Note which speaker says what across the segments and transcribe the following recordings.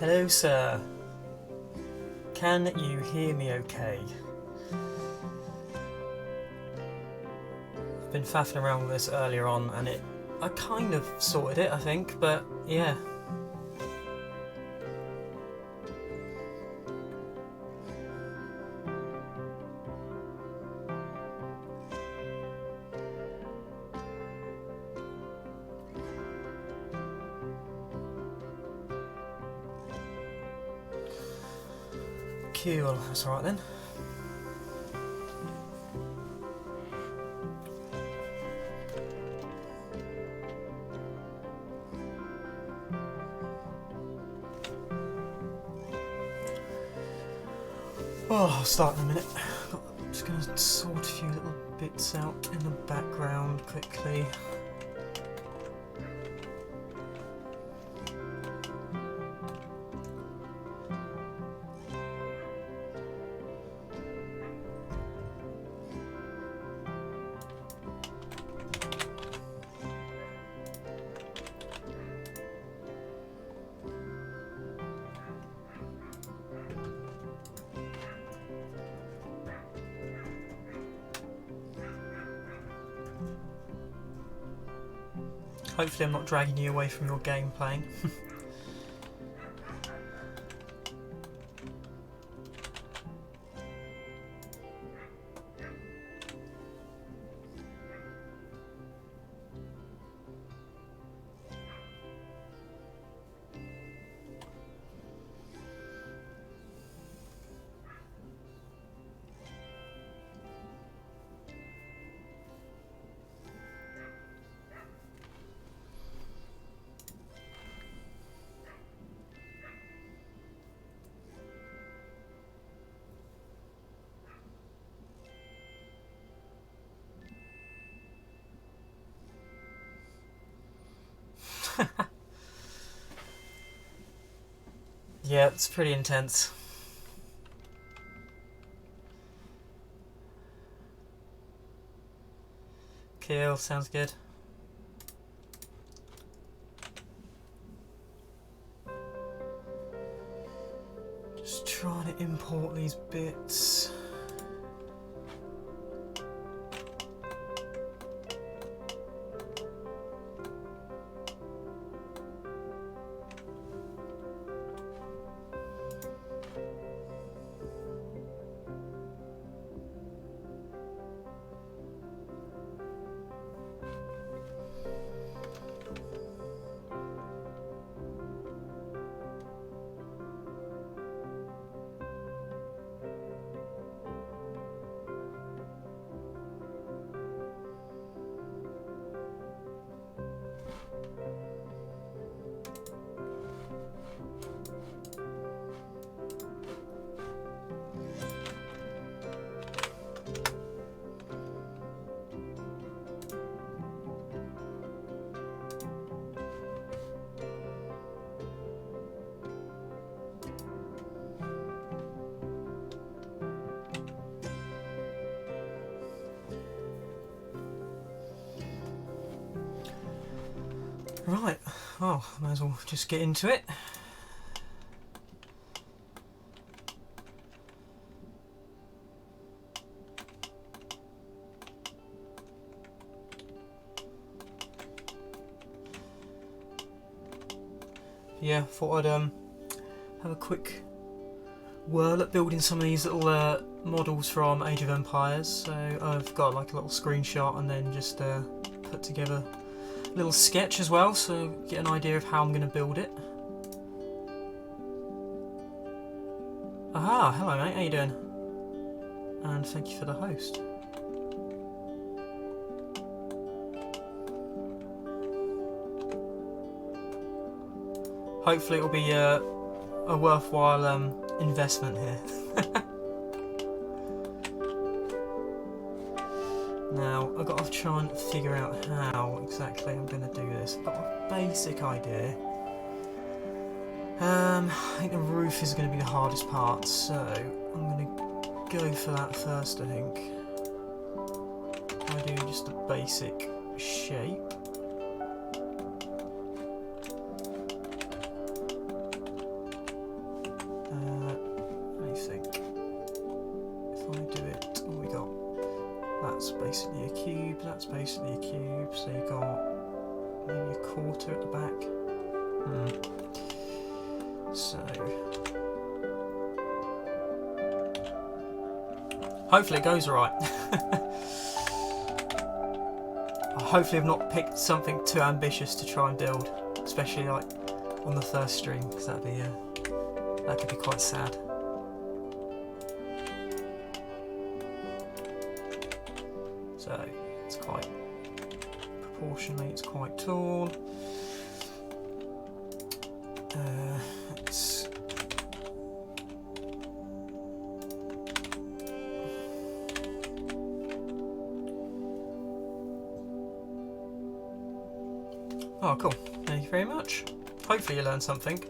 Speaker 1: Hello, sir. Can you hear me okay? I've been faffing around with this earlier on and I kind of sorted it, I think, but yeah. Cool, that's alright then. Oh, I'll start in a minute. I'm just going to sort a few little bits out in the background quickly. Hopefully I'm not dragging you away from your game playing. Yeah, it's pretty intense. Cool, sounds good. Just trying to import these bits. Right, well, might as well just get into it. Yeah, thought I'd have a quick whirl at building some of these little models from Age of Empires. So I've got like a little screenshot and then just put together a little sketch as well, so get an idea of how I'm going to build it. Aha, hello mate, how you doing? And thank you for the host. Hopefully it'll be a worthwhile investment here. Now, I've got to try and figure out how exactly I'm going to do this. I've got a basic idea. I think the roof is going to be the hardest part, so I'm going to go for that first, I think. I do just a basic shape. basically a cube, that's basically a cube, so you've got maybe a quarter at the back. So hopefully it goes right. Hopefully I've not picked something too ambitious to try and build, especially like on the first stream, because that could be quite sad. So it's quite proportionally, it's quite tall. It's oh, cool. Thank you very much. Hopefully you learned something.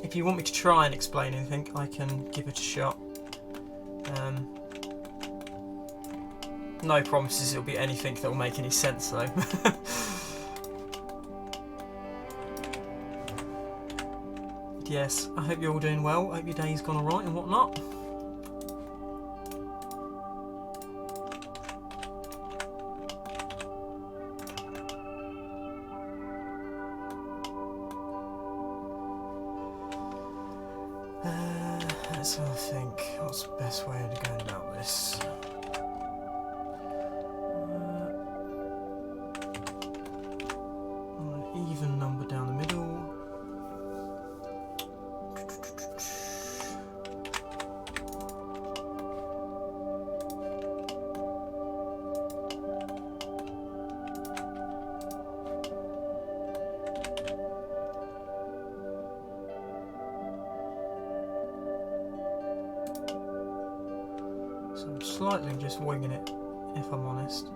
Speaker 1: If you want me to try and explain anything, I can give it a shot. No promises it'll be anything that will make any sense though. Yes, I hope you're all doing well. I hope your day's gone alright and whatnot. Let's have a think. What's the best way of going about this? An even number down the middle. So I'm slightly just winging it, if I'm honest.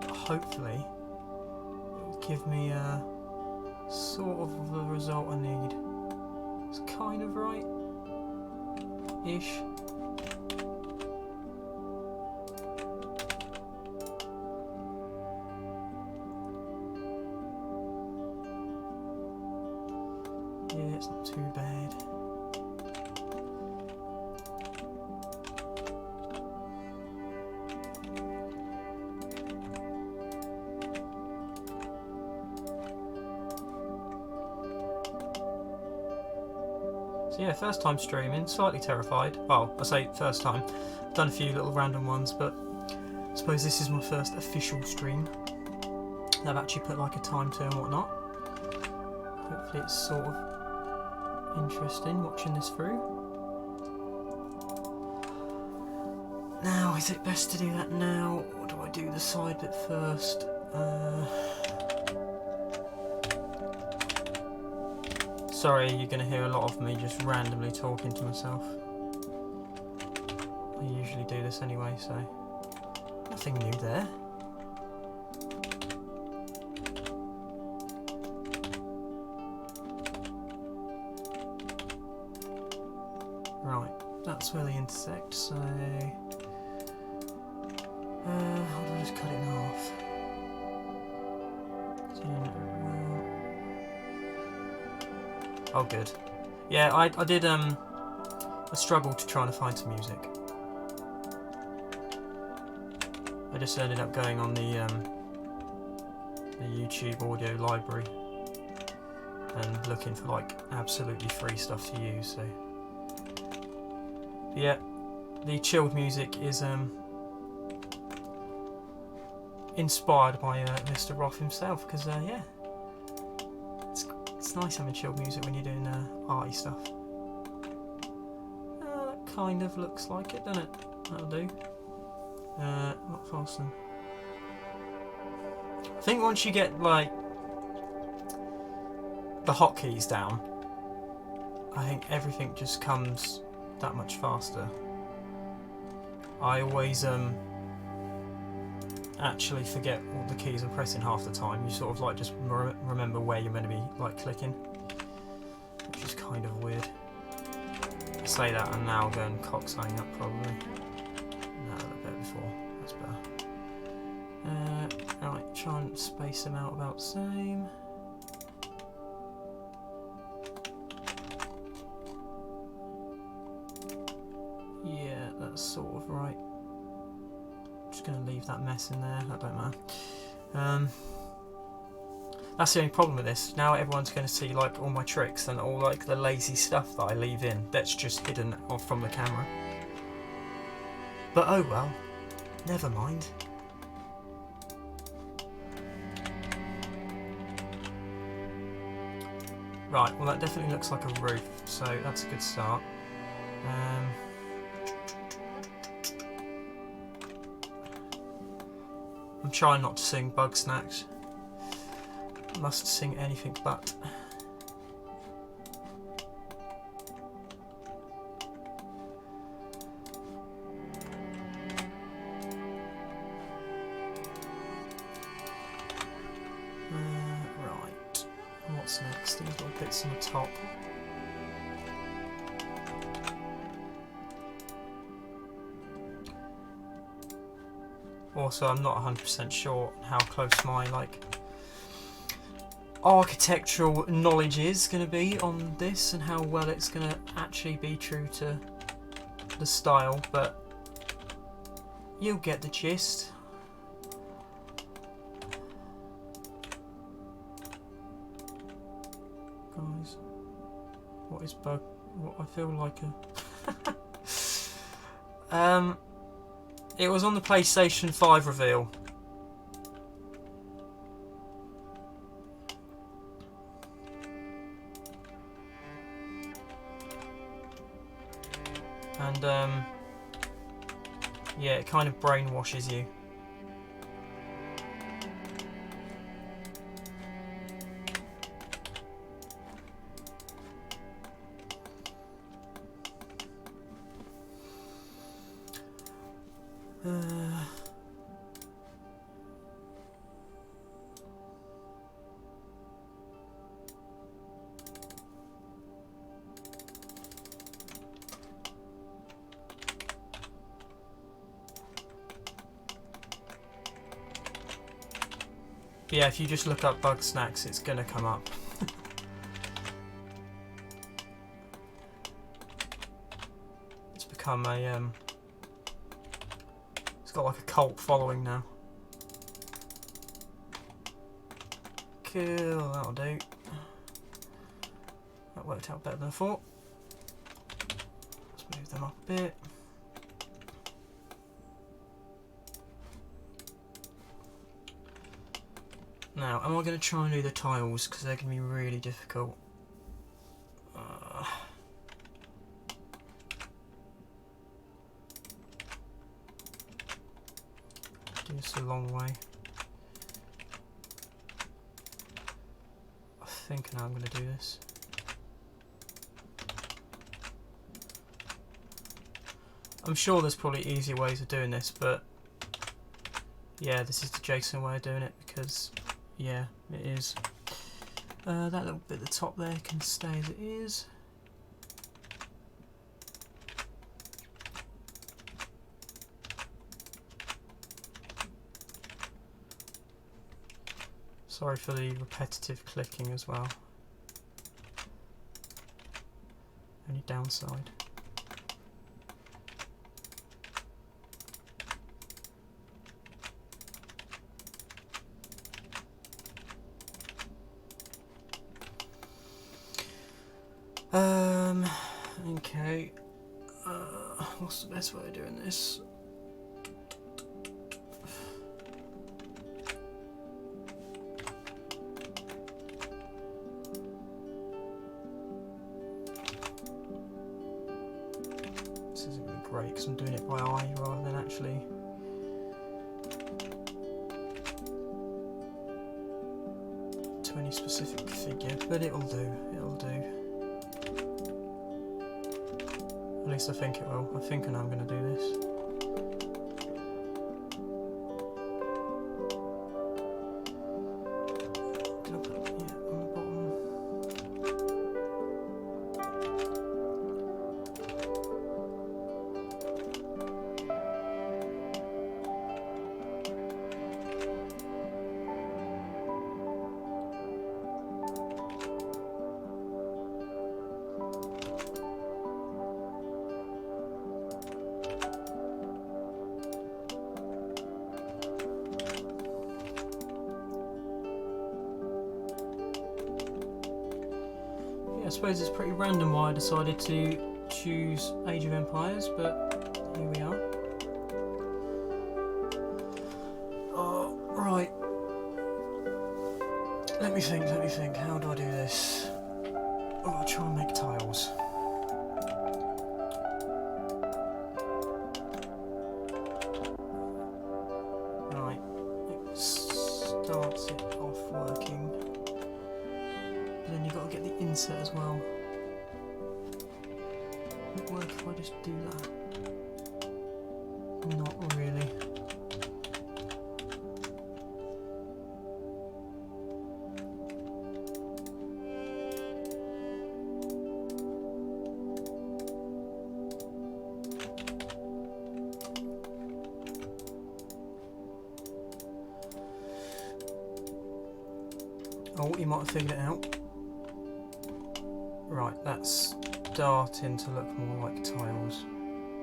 Speaker 1: Hopefully it'll give me a sort of the result I need. It's kind of right-ish. Yeah, it's not too bad. So yeah, first time streaming, slightly terrified. Well, I say first time. I've done a few little random ones, but I suppose this is my first official stream. I've actually put like a time to and whatnot. Hopefully it's sort of interesting watching this through. Now, is it best to do that now, or do I do the side bit first? Sorry, you're going to hear a lot of me just randomly talking to myself. I usually do this anyway, so nothing new there. Right, that's where they intersect, so how do I just cut it in half? Oh, good. Yeah, I did a struggle to try to find some music. I just ended up going on the YouTube audio library and looking for like absolutely free stuff to use. So yeah, the chilled music is inspired by Mr. Roth himself, because yeah. It's nice having chilled music when you're doing arty stuff. That kind of looks like it, doesn't it? That'll do. Not fasten. I think once you get like the hotkeys down, I think everything just comes that much faster. I always actually forget all the keys I'm pressing half the time. You sort of like just remember where you're meant to be like clicking, which is kind of weird. I say that and now go and cock something up probably. No, a bit before. That's better. Right, try and space them out about the same. Yeah, that's sort of right. just going to leave that mess in there, that don't matter. That's the only problem with this. Now everyone's going to see like all my tricks and all like the lazy stuff that I leave in that's just hidden off from the camera. But oh well, never mind. Right, well that definitely looks like a roof, so that's a good start. I'm trying not to sing Bug Snacks. Must sing anything but. Right, what's next? These little bits on the top. Also, I'm not 100% sure how close my like architectural knowledge is going to be on this and how well it's going to actually be true to the style, but you'll get the gist. Guys, what is bug? What I feel like a it was on the PlayStation 5 reveal. And yeah, it kind of brainwashes you. Yeah, if you just look up Bug Snacks, it's gonna come up. It's become a it's got like a cult following now. Cool, that'll do. That worked out better than I thought. Let's move them up a bit. Now, am I going to try and do the tiles, because they're going to be really difficult. Do this a long way. I think now I'm going to do this. I'm sure there's probably easier ways of doing this, but yeah, this is the Jason way of doing it, because yeah, it is. That little bit at the top there can stay as it is. Sorry for the repetitive clicking as well. Only downside. Okay. What's the best way of doing this? This isn't really great because I'm doing it by eye rather than actually. To any specific figure, but it'll do. It'll do. At least I think it will. I think I know I'm going to do this. Gonna put, yeah, on the bottom. suppose it's pretty random why I decided to choose Age of Empires, but here we are. Oh, right. Let me think, how do I do this? Oh, I'll try and make tiles. Right, it starts it off working. But then you've got to get the inset as well. Would it work if I just do that? Not really. Oh, you might have figured it out. Right, that's starting to look more like tiles.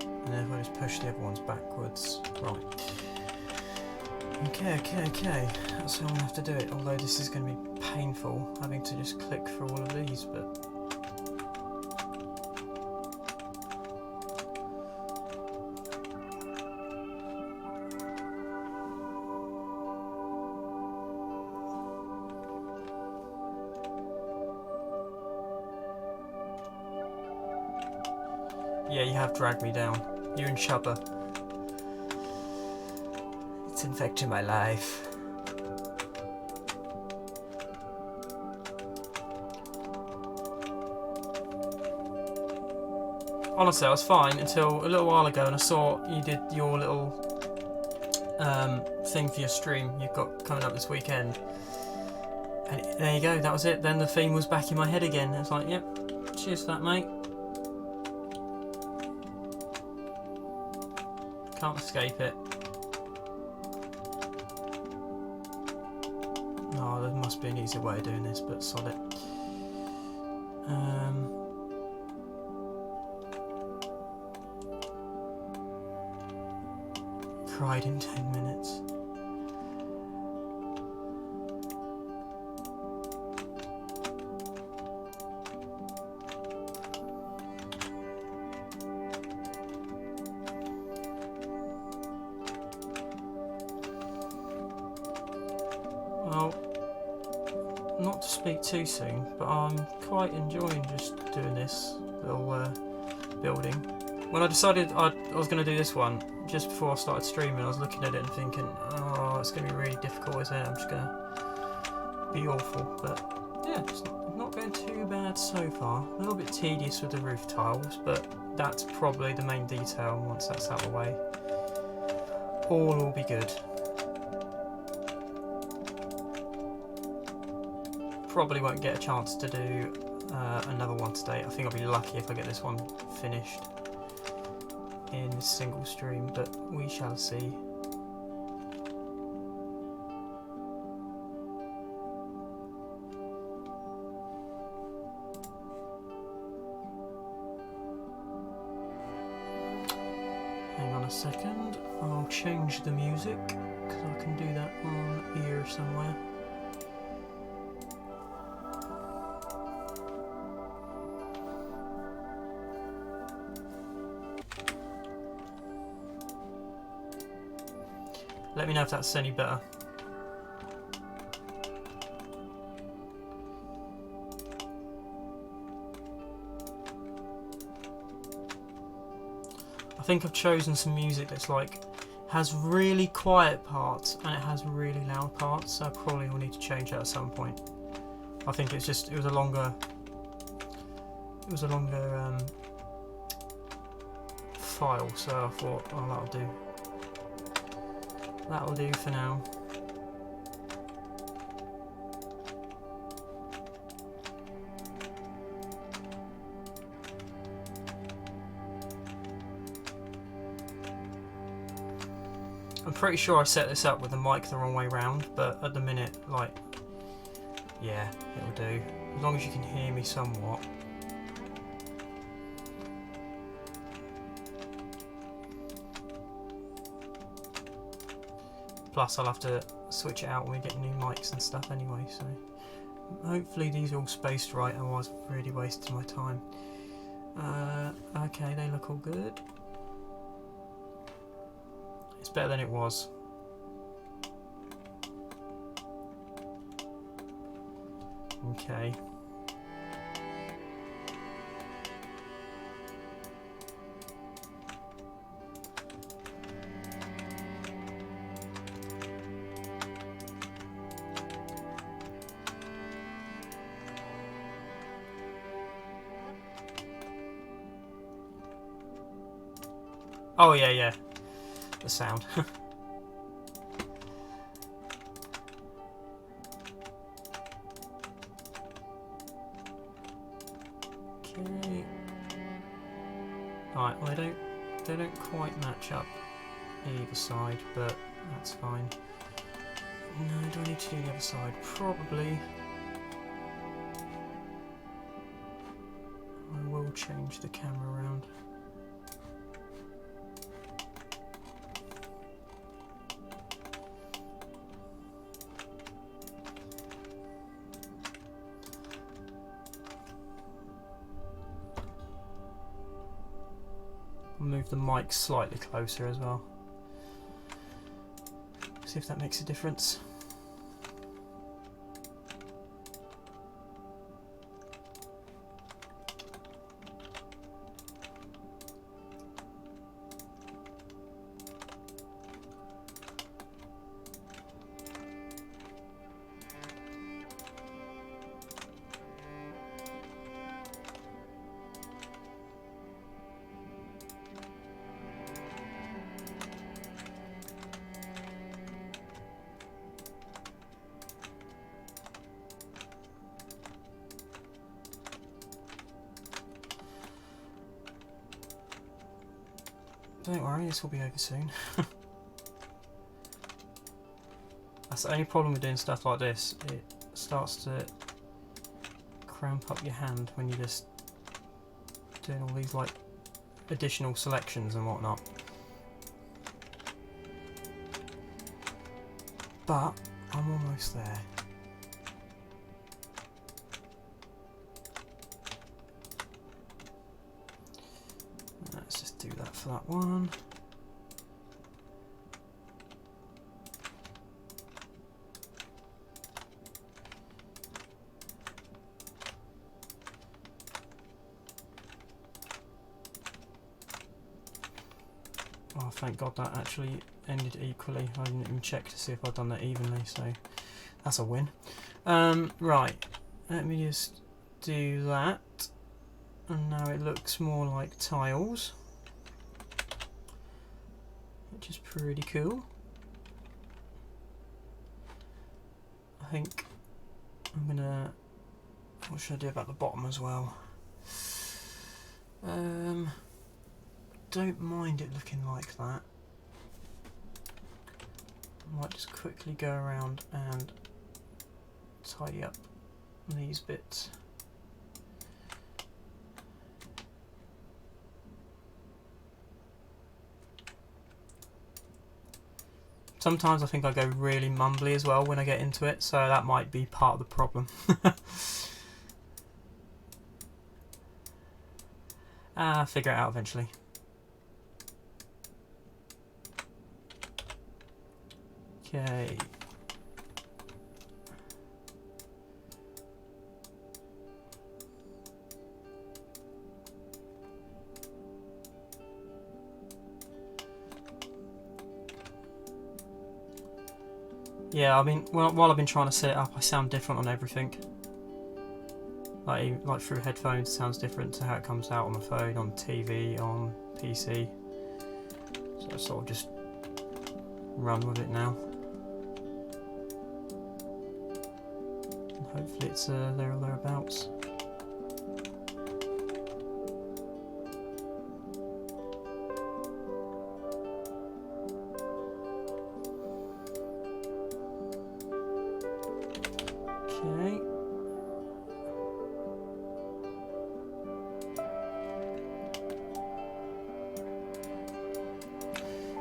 Speaker 1: And then if I just push the other ones backwards. Right. Okay. That's how I'm going to have to do it. Although this is going to be painful, having to just click through all of these, but... Yeah, you have dragged me down. You and Chubba. It's infecting my life. Honestly, I was fine until a little while ago, and I saw you did your little thing for your stream you've got coming up this weekend. And there you go, that was it. Then the theme was back in my head again. I was like, yep, cheers for that, mate. Can't escape it. No, there must be an easier way of doing this, but sod it. Cried in 10 minutes. Well, not to speak too soon, but I'm quite enjoying just doing this little building. When I decided I was going to do this one, just before I started streaming, I was looking at it and thinking, oh, it's going to be really difficult, isn't it? I'm just going to be awful. But yeah, it's not going too bad so far. A little bit tedious with the roof tiles, but that's probably the main detail. And once that's out of the way, all will be good. Probably won't get a chance to do another one today. I think I'll be lucky if I get this one finished in a single stream, but we shall see. Hang on a second, I'll change the music because I can do that on here somewhere. Let me know if that's any better. I think I've chosen some music that's like has really quiet parts and it has really loud parts, so I probably will need to change that at some point. I think it was a longer file, so I thought, oh, that'll do for now. I'm pretty sure I set this up with the mic the wrong way round, but at the minute, like, yeah, it'll do. As long as you can hear me somewhat. Plus, I'll have to switch it out when we get new mics and stuff anyway, so Hopefully these are all spaced right, otherwise I've really wasted my time. Okay, they look all good. It's better than it was. Okay. Oh yeah, yeah. The sound. Okay. Right, well, they don't quite match up either side, but that's fine. No, do I need to do the other side? Probably. I will change the camera around. Move the mic slightly closer as well. See if that makes a difference. Don't worry, this will be over soon. That's the only problem with doing stuff like this. It starts to cramp up your hand when you're just doing all these like additional selections and whatnot. But I'm almost there. Let's just do that for that one. Oh, thank God that actually ended equally. I didn't even check to see if I'd done that evenly, so that's a win. Right, let me just do that. And now it looks more like tiles, which is pretty cool. I think I'm gonna... what should I do about the bottom as well? Don't mind it looking like that. I might just quickly go around and tidy up these bits. Sometimes I think I go really mumbly as well when I get into it, so that might be part of the problem. Figure it out eventually. Okay. Yeah, I mean, while I've been trying to set it up, I sound different on everything. Like through headphones, it sounds different to how it comes out on the phone, on TV, on PC. So I sort of just run with it now. And hopefully it's there or thereabouts. Okay.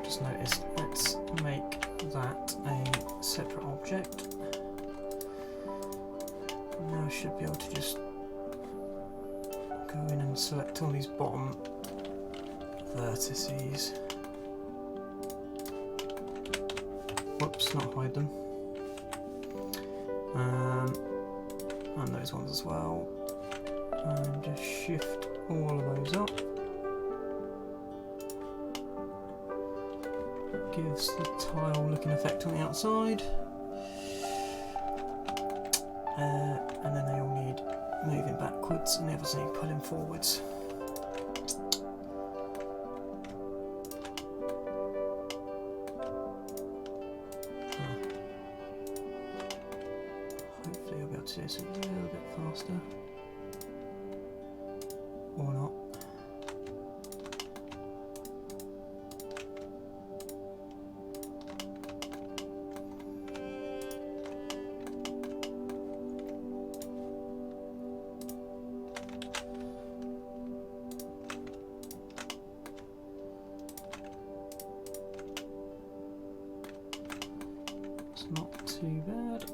Speaker 1: Just noticed, let's make that a separate object. Now I should be able to just go in and select all these bottom vertices. Whoops, not hide them. And those ones as well. And just shift all of those up. Gives the tile looking effect on the outside. And then they all need moving backwards and the others need pulling forwards. Hopefully I'll be able to do this a little bit faster. Or not. It's not too bad.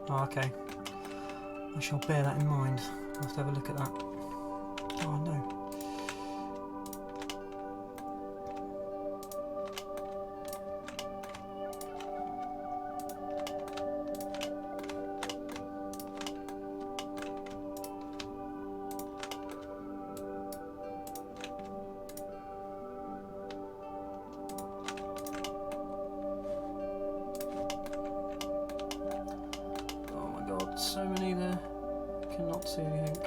Speaker 1: Oh, okay. I shall bear that in mind. I'll have to have a look at that. Oh no. So many there, cannot see anything.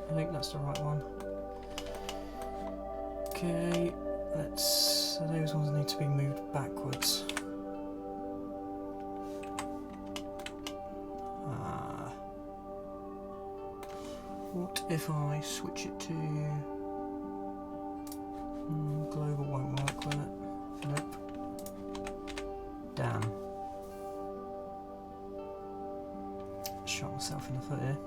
Speaker 1: I think that's the right one. Okay, so those ones need to be moved backwards. What if I switch it to global? Won't work with it. Nope. Damn. Shot myself in the foot here.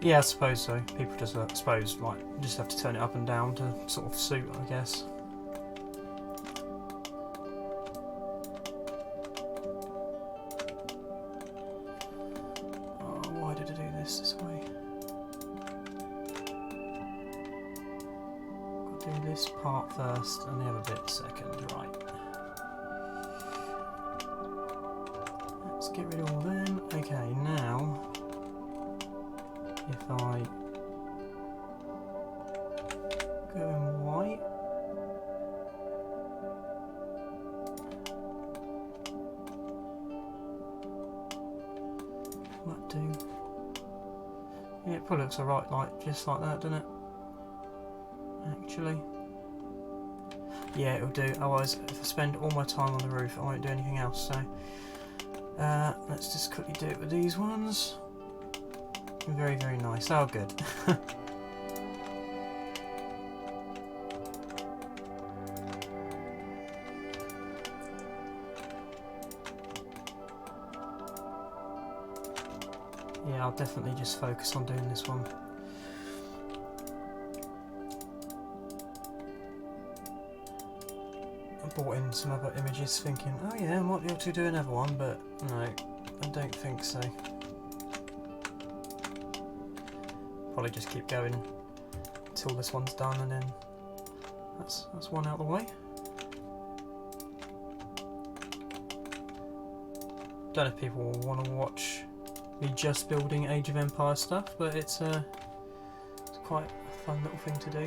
Speaker 1: Yeah, I suppose so. People just, I suppose, like, just have to turn it up and down to sort of suit, I guess. Oh, why did I do this way? Do this part first and the other bit second, right. Let's get rid of all them. Okay, now if I go in white, what do? Yeah, it probably looks alright, like just like that, doesn't it? Actually, yeah, it'll do. Otherwise, if I spend all my time on the roof, I won't do anything else. So let's just quickly do it with these ones. Very, very nice. Oh, good. Yeah, I'll definitely just focus on doing this one. Brought in some other images thinking, oh yeah, I might be able to do another one, but no, I don't think so. Probably just keep going until this one's done, and then that's one out of the way. Don't know if people will want to watch me just building Age of Empires stuff, but it's quite a fun little thing to do.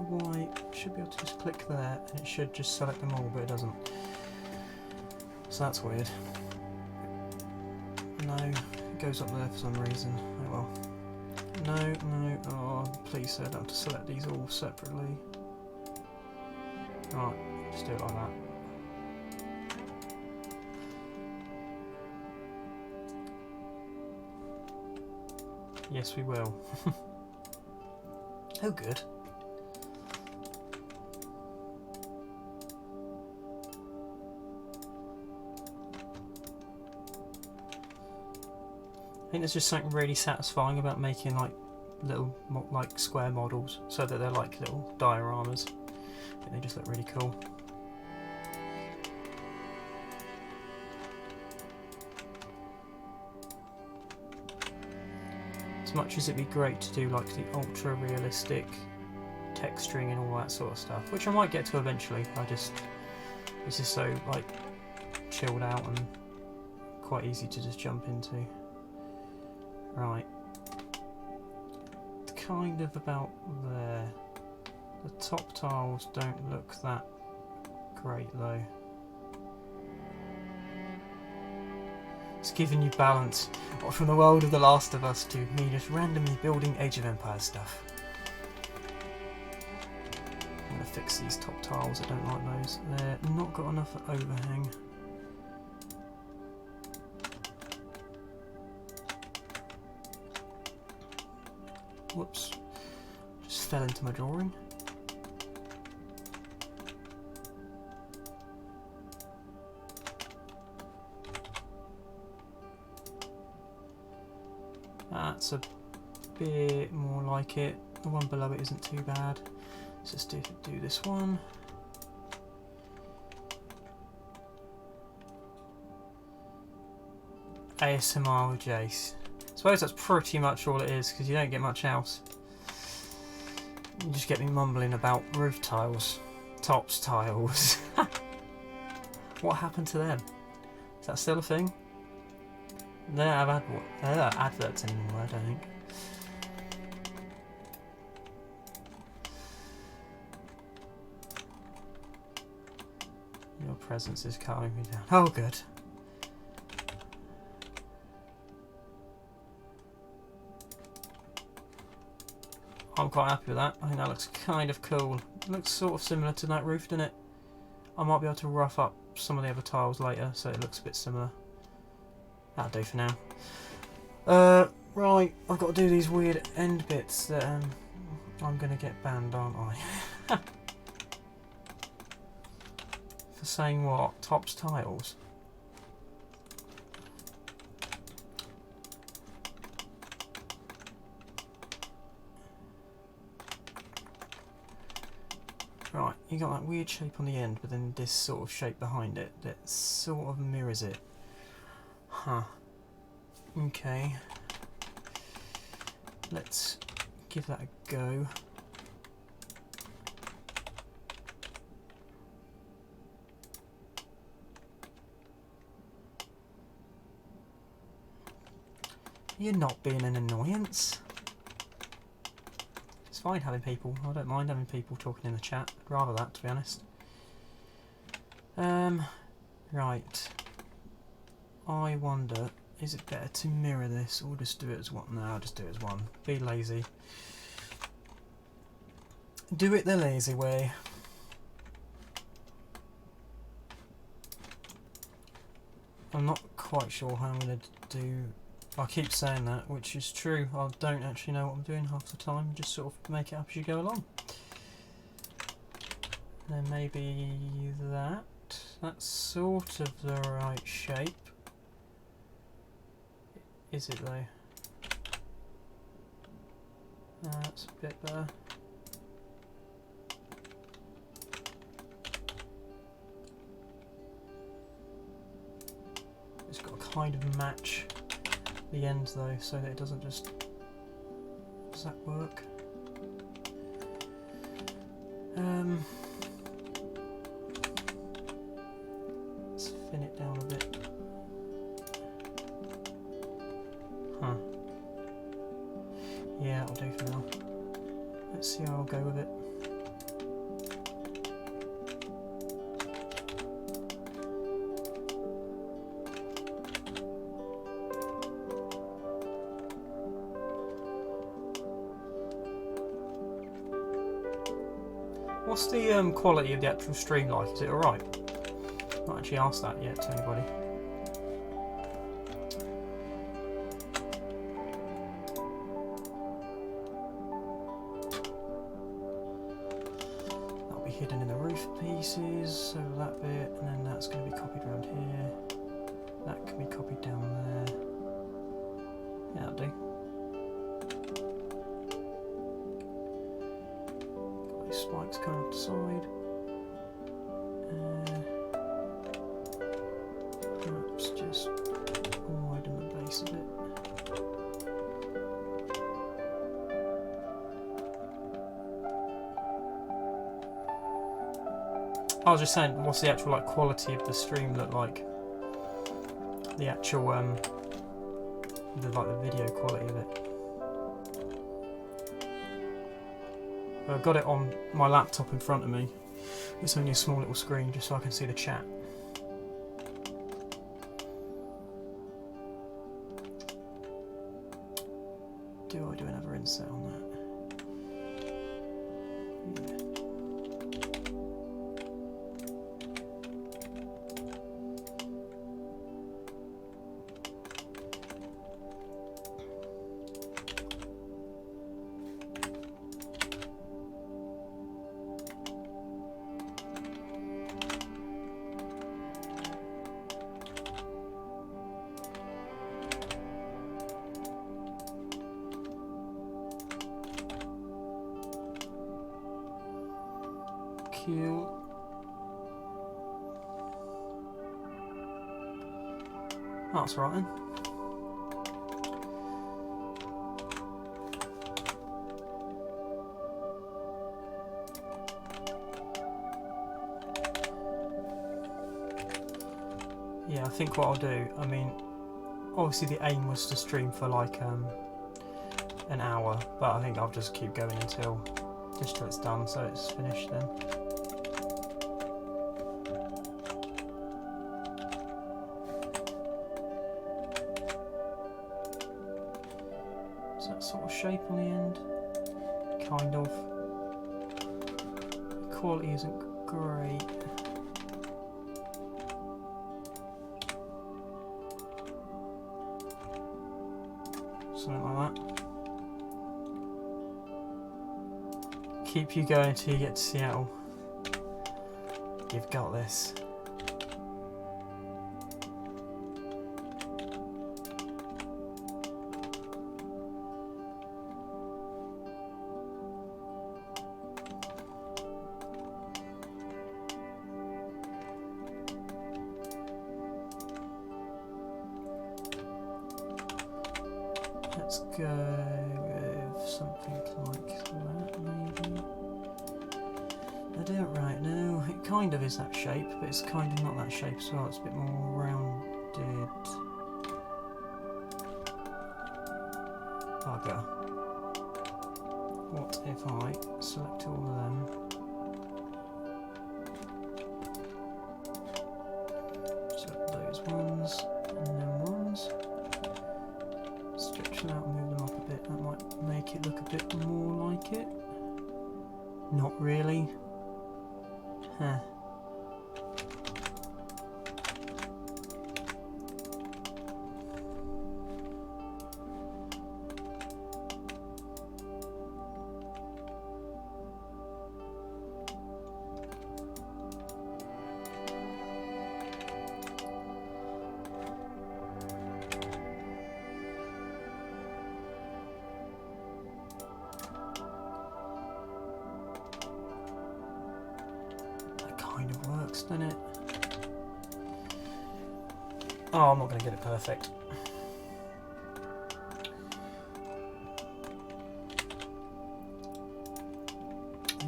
Speaker 1: Why should be able to just click there and it should just select them all, but it doesn't. So that's weird. No, it goes up there for some reason. Oh well. No, no, oh please say I don't have to select these all separately. Alright, just do it like that. Yes, we will. Oh, good. I think there's just something really satisfying about making like little like square models so that they're like little dioramas. I think they just look really cool. As much as it'd be great to do like the ultra realistic texturing and all that sort of stuff, which I might get to eventually. This is so like chilled out and quite easy to just jump into. Right, kind of about there. The top tiles don't look that great though. It's giving you balance from the world of The Last of Us to me just randomly building Age of Empires stuff. I'm going to fix these top tiles, I don't like those. They're not got enough overhang. Whoops, just fell into my drawing. That's a bit more like it. The one below it isn't too bad. Let's just do this one. ASMR with Jace. I suppose that's pretty much all it is, because you don't get much else. You just get me mumbling about roof tiles, tops tiles. What happened to them? Is that still a thing? They don't have adverts anymore, I don't think. Your presence is calming me down. Oh, good. I'm quite happy with that. I think that looks kind of cool. It looks sort of similar to that roof, doesn't it? I might be able to rough up some of the other tiles later so it looks a bit similar. That'll do for now. Right, I've got to do these weird end bits that I'm going to get banned, aren't I? For saying what? Tops tiles? Right, you got that weird shape on the end, but then this sort of shape behind it that sort of mirrors it. Huh. Okay. Let's give that a go. You're not being an annoyance. It's fine having people. I don't mind having people talking in the chat. I'd rather that, to be honest. Right. I wonder, is it better to mirror this or just do it as one? No, I'll just do it as one. Be lazy. Do it the lazy way. I'm not quite sure how I'm going to do... I keep saying that, which is true. I don't actually know what I'm doing half the time. Just sort of make it up as you go along. Then maybe that. That's sort of the right shape. Is it though? That's a bit better. It's got to kind of match the end though, so that it doesn't just... Does that work? Let's thin it down a bit. Huh. Yeah, that'll do for now. Let's see how I'll go with it. What's the quality of the actual stream like? Is it alright? Not actually asked that yet to anybody. hidden in the roof pieces, so that bit, and then that's going to be copied around here. That can be copied down there. Yeah, that'll do. Got these spikes coming off the side. Perhaps just widen the base a bit. I was just saying, what's the actual like quality of the stream look like? The actual the video quality of it. I've got it on my laptop in front of me. It's only a small little screen just so I can see the chat. Do I do another inset on that? Yeah. Cool. That's right then. Yeah, I think what I'll do, I mean, obviously the aim was to stream for like an hour, but I think I'll just keep going until it's done, so it's finished then. Is that sort of shape on the end? Kind of. The quality isn't great. Something like that. Keep you going until you get to Seattle. You've got this. Let's go with something like that, maybe. I don't right now. It kind of is that shape, but it's kind of not that shape as well. It's a bit more rounded. Bugger. What if I select all of them? Select those ones and them ones. Stretch them out and move them up a bit. That might make it look a bit more like it. Not really. Huh. Works, doesn't it? Oh, I'm not going to get it perfect.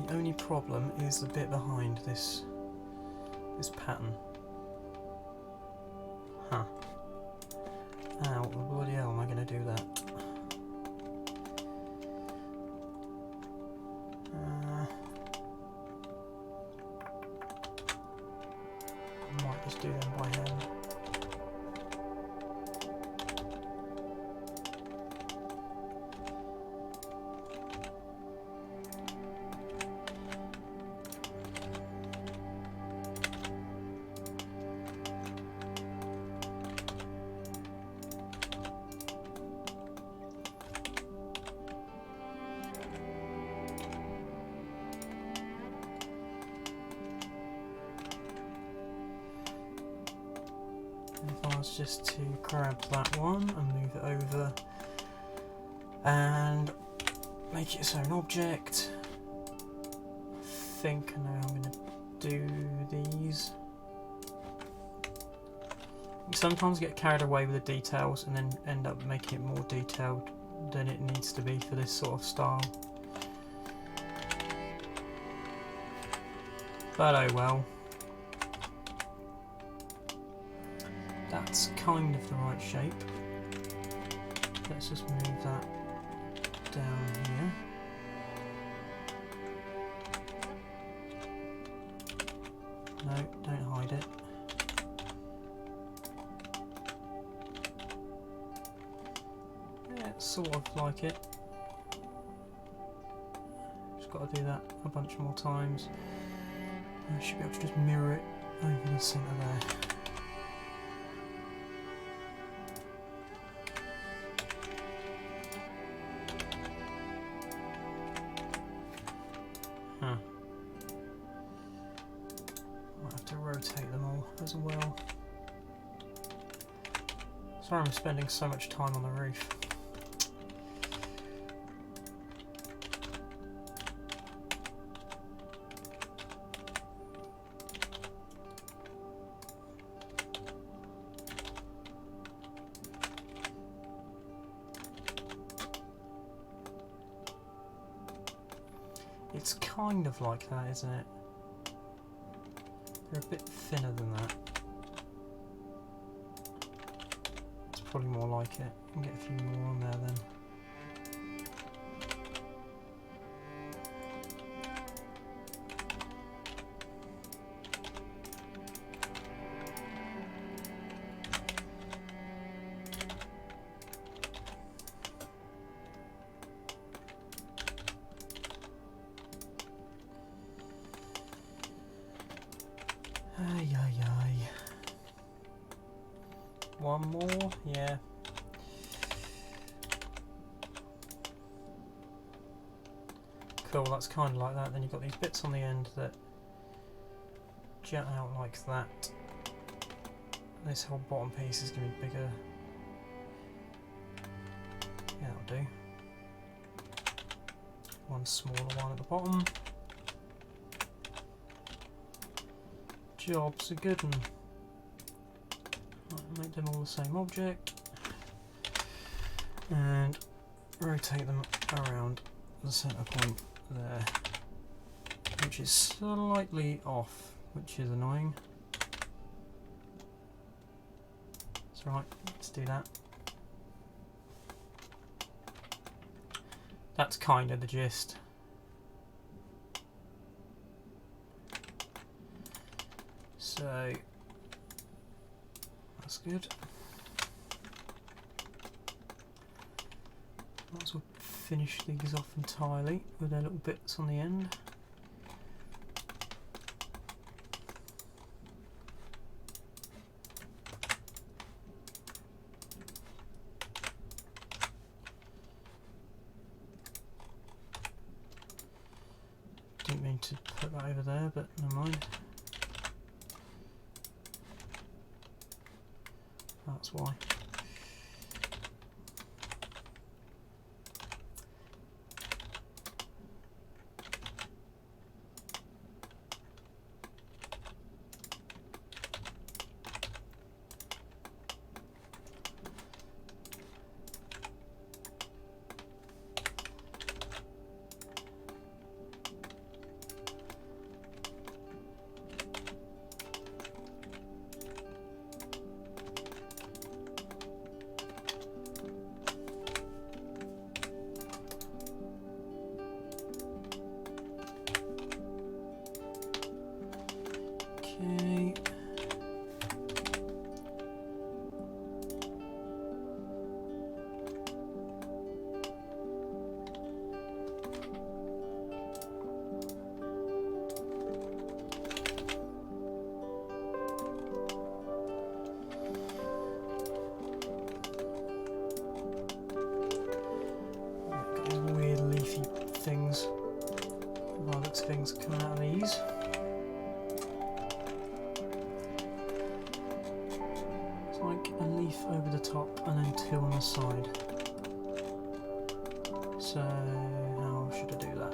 Speaker 1: The only problem is the bit behind this pattern. Huh. How the bloody hell am I going to do that? Just do them by hand. was just to grab that one and move it over and make it its own object. I think I know how I'm going to do these. You sometimes get carried away with the details and then end up making it more detailed than it needs to be for this sort of style. But oh well. That's kind of the right shape. Let's just move that down here. No, don't hide it. Yeah, it's sort of like it. Just got to do that a bunch more times. I should be able to just mirror it over the centre there. Might have to rotate them all as well. Sorry I'm spending so much time on the roof. It's kind of like that, isn't it? They're a bit thinner than that. It's probably more like it. I can get a few more on there then. Ay, ay, ay. One more, yeah. Cool, that's kind of like that. Then you've got these bits on the end that jut out like that. This whole bottom piece is going to be bigger. Yeah, that'll do. One smaller one at the bottom. Job's a good one. Right, make them all the same object and rotate them around the centre point there, which is slightly off, which is annoying. It's right, let's do that. That's kind of the gist. So that's good. Might as well finish these off entirely with their little bits on the end. Didn't mean to put that over there, but never mind. That's why. top and then 2 on the side. So how should I do that?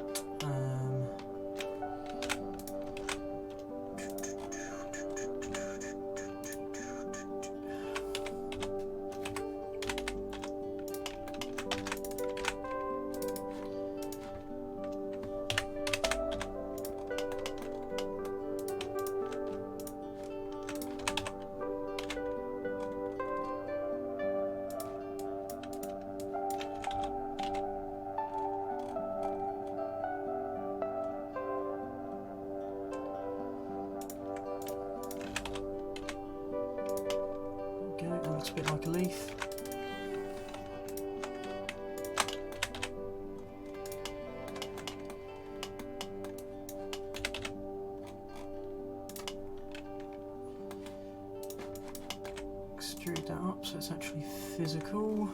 Speaker 1: That looks a bit like a leaf. Extrude that up so it's actually physical.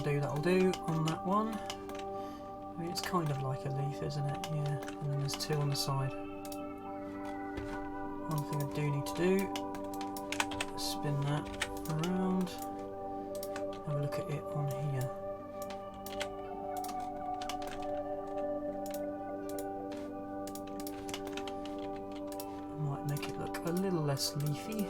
Speaker 1: That'll do on that one. I mean, it's kind of like a leaf, isn't it? Yeah, and then there's 2 on the side. One thing I do need to do, spin that around, have a look at it on here. Might make it look a little less leafy.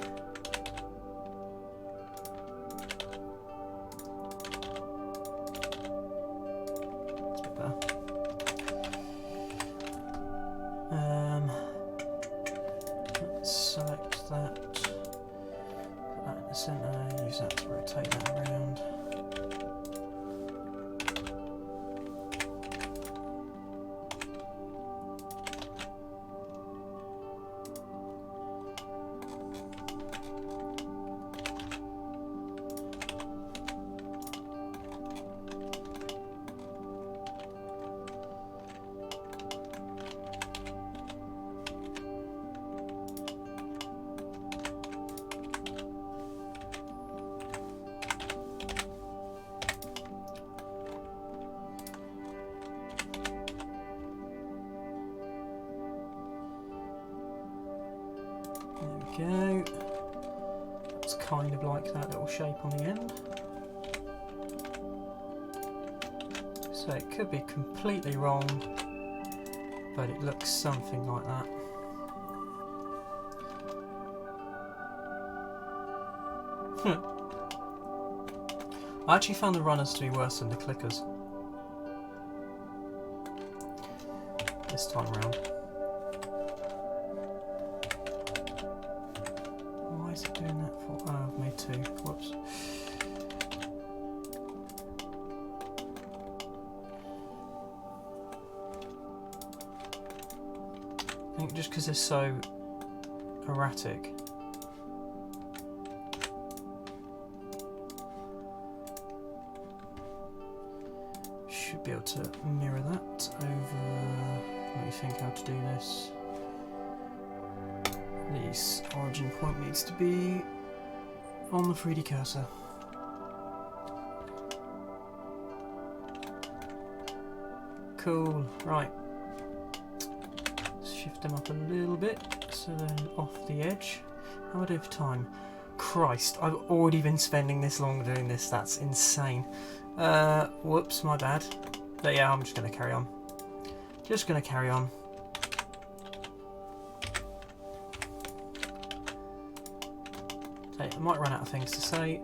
Speaker 1: Let's select that, put that in the centre, use that to rotate that around. There we go. It's kind of like that little shape on the end. So it could be completely wrong, but it looks something like that. I actually found the runners to be worse than the clickers this time around. Why is it doing that for? Oh, I've made 2. Whoops. I think just because they're so erratic. Should be able to mirror that over. Let me think how to do this. The origin point needs to be on the 3D cursor. Cool, right. Shift them up a little bit, so then off the edge. How do I do for time? Christ, I've already been spending this long doing this, that's insane. Whoops, my bad. But yeah, I'm just going to carry on. Just going to carry on. I might run out of things to say,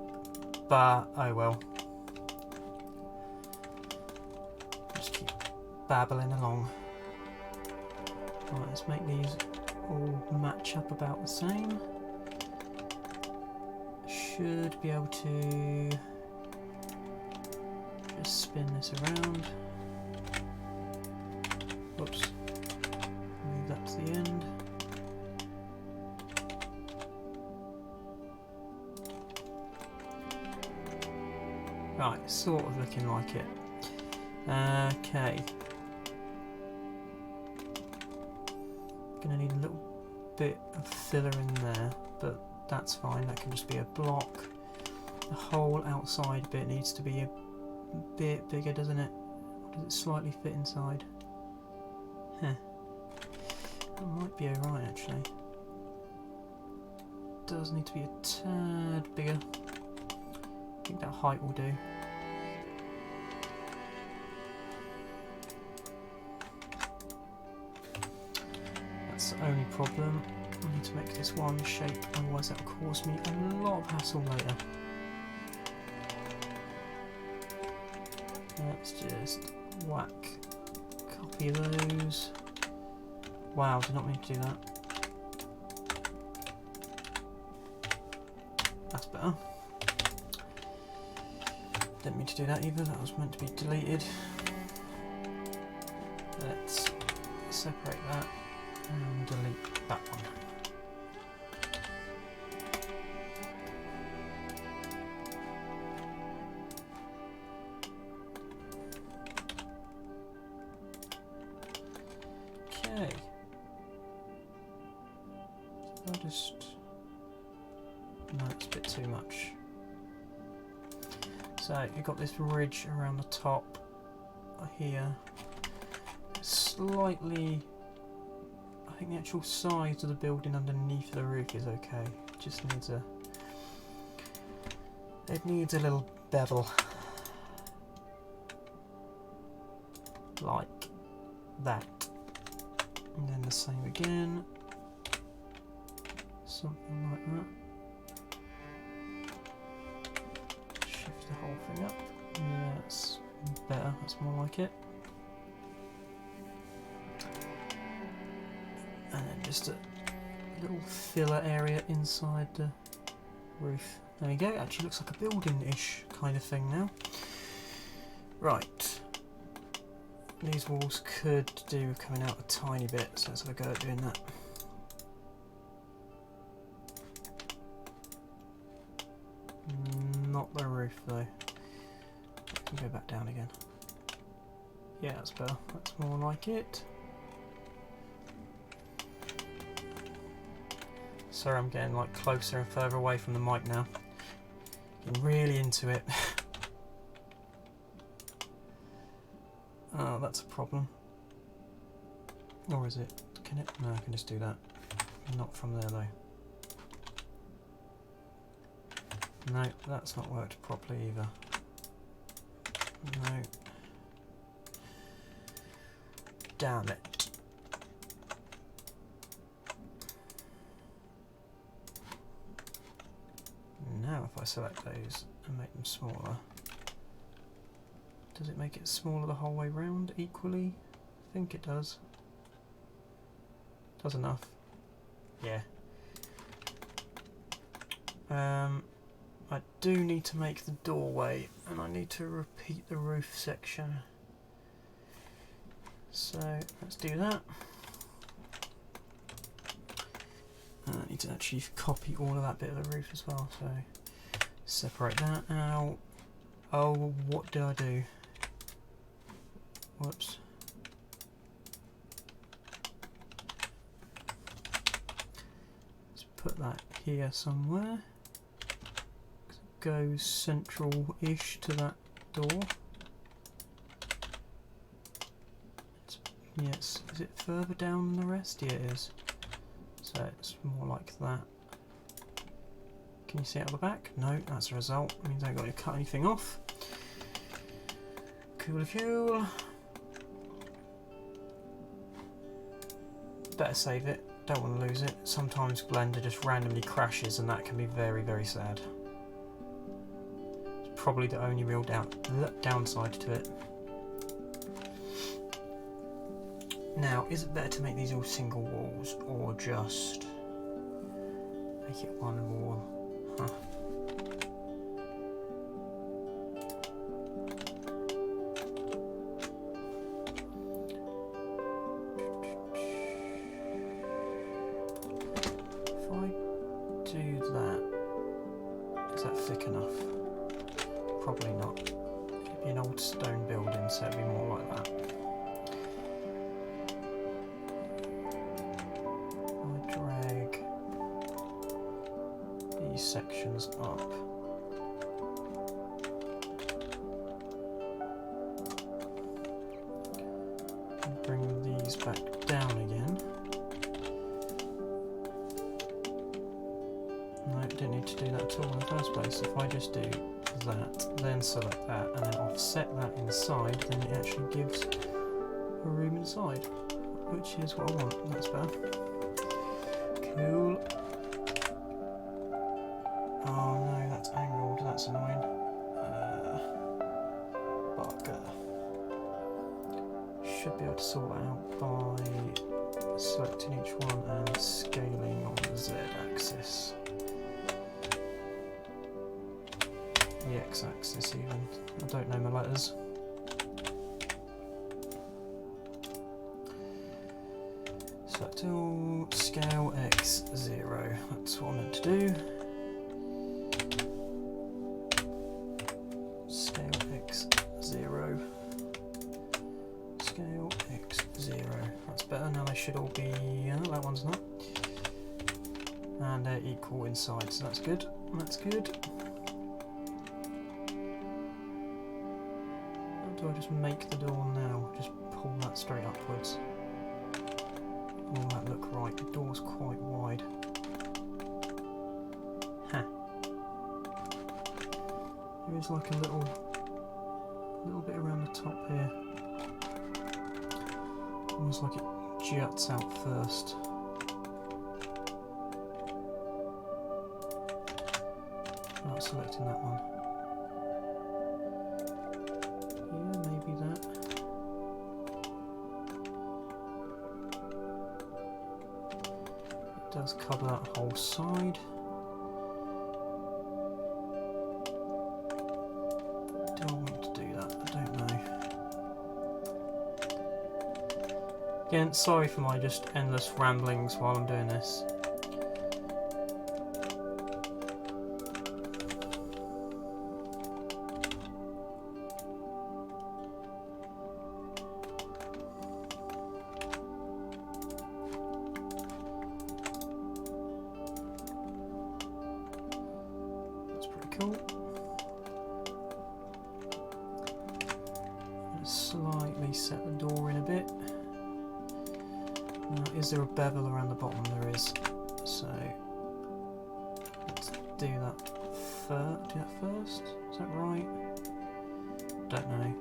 Speaker 1: but oh well. Just keep babbling along. Right, let's make these all match up about the same. Should be able to just spin this around. Whoops. Move that to the end. Right, sort of looking like it. Okay. Gonna need a little bit of filler in there, but that's fine. That can just be a block. The whole outside bit needs to be a bit bigger, doesn't it? Or does it slightly fit inside? Huh. That might be alright actually. Does need to be a tad bigger. I think that height will do. That's the only problem. I need to make this one shape, otherwise that will cause me a lot of hassle later. Let's just whack, copy those. Wow, did not mean to do that. That's better. Didn't mean to do that either, that was meant to be deleted. Let's separate that and delete that one. Okay. So I'll just... No, it's a bit too much. So you've got this ridge around the top here. Slightly, I think the actual size of the building underneath the roof is okay. It just needs a, it needs a little bevel, like that, and then the same again, something like that. Shift the whole thing up. Yeah, that's better. That's more like it. And then just a little filler area inside the roof. There we go, it actually looks like a building-ish kind of thing now. Right. These walls could do with coming out a tiny bit, so let's have a go at doing that. Not the roof though. I can go back down again. Yeah, that's better. That's more like it. Sorry, I'm getting like closer and further away from the mic now. Getting really into it. Oh, that's a problem. Or is it? Can it? No, I can just do that. Not from there though. No, that's not worked properly either. No. Damn it. Now if I select those and make them smaller, does it make it smaller the whole way round equally? I think it does. Does enough. Yeah. I do need to make the doorway, and I need to repeat the roof section. So let's do that. And I need to actually copy all of that bit of the roof as well, so separate that out. Oh, what did I do? Whoops. Let's put that here somewhere. It goes central-ish to that door. Yes, is it further down than the rest? Yeah, it is. So it's more like that. Can you see it out the back? No, that's the result. It means I haven't got to cut anything off. Cool fuel. Better save it. Don't want to lose it. Sometimes Blender just randomly crashes, and that can be very, very sad. It's probably the only real downside to it. Now, is it better to make these all single walls, or just make it one wall? Huh. If I do that, is that thick enough? probably not. It'd be an old stone building, so it'd be more like that. I drag these sections up. And bring these back down again. No, I didn't need to do that at all in the first place. If I just do that, then select that, and then offset that inside, then it actually gives a room inside, which is what I want. That's better. Cool. Oh no, that's angled. That's annoying. Bugger. Should be able to sort that out by selecting each one and scaling on the Z axis. The x-axis even. I don't know my letters. Select all, scale x0. That's what I meant to do. Scale x0. Scale x0. That's better. Now they should all be. That one's not. And they're equal inside, so that's good. That's good. Do I just make the door now? Just pull that straight upwards. Will that look right? The door's quite wide. Huh. There is like a little bit around the top here. Almost like it juts out first. Not selecting that one. Yeah, maybe that. It does cover that whole side. Do I want to do that? I don't know. Again, sorry for my just endless ramblings while I'm doing this. Cool. Slightly set the door in a bit. Now, is there a bevel around the bottom? There is. So let's do that first. Is that right? Don't know.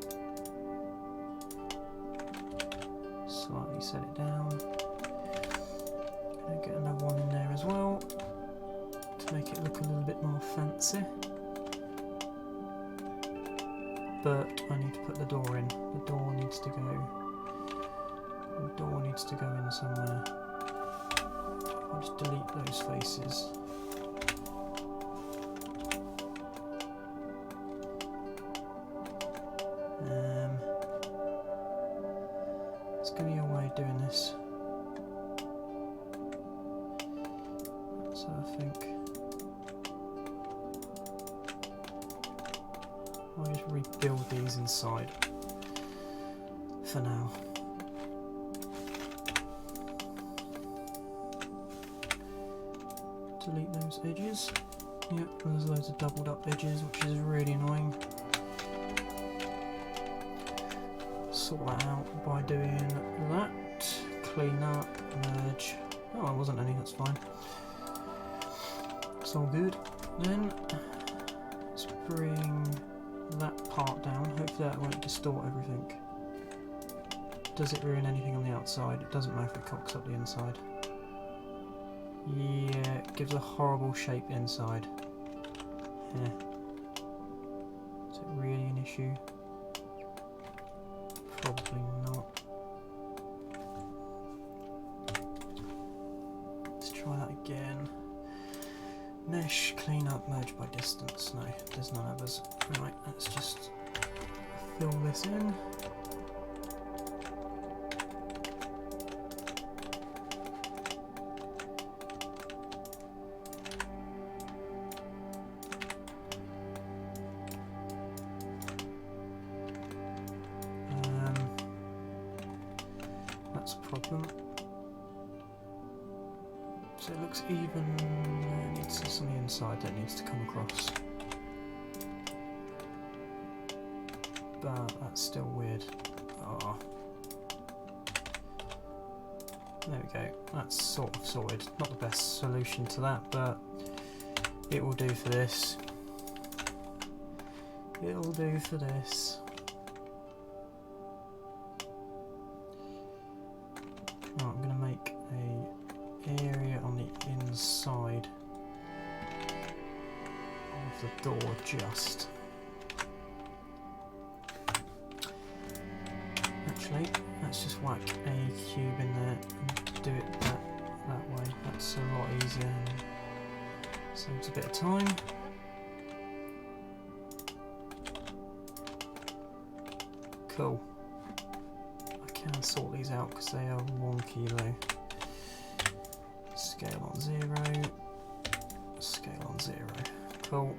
Speaker 1: Slightly set it down. Gonna get another one in there as well to make it look a little bit more fancy. But I need to put the door in. The door needs to go. The door needs to go in somewhere. I'll just delete those faces. It's going to be a way of doing this. So I think I'll just rebuild these inside for now. Delete those edges. Yep, there's loads of doubled up edges, which is really annoying. Sort that out by doing that. Clean up, merge. Oh, there wasn't any, that's fine. It's all good. Then let's bring that part down. Hopefully that won't distort everything. Does it ruin anything on the outside? It doesn't matter if it cocks up the inside. Yeah, it gives a horrible shape inside. Yeah. Is it really an issue? Probably not. Let's try that again. Mesh, clean up, merge by distance. No, there's none of us. Right, let's just fill this in. problem. So it looks even. It needs this on the inside that needs to come across. But that's still weird. Ah. There we go. That's sort of sorted. Not the best solution to that, but it will do for this. It'll do for this. Right, I'm going to make a area on the inside of the door just. Actually, let's just whack a cube in there and do it that way. That's a lot easier and saves a bit of time. Cool. I can sort these out because they are wonky though. Scale on 0. Scale on 0. Cool.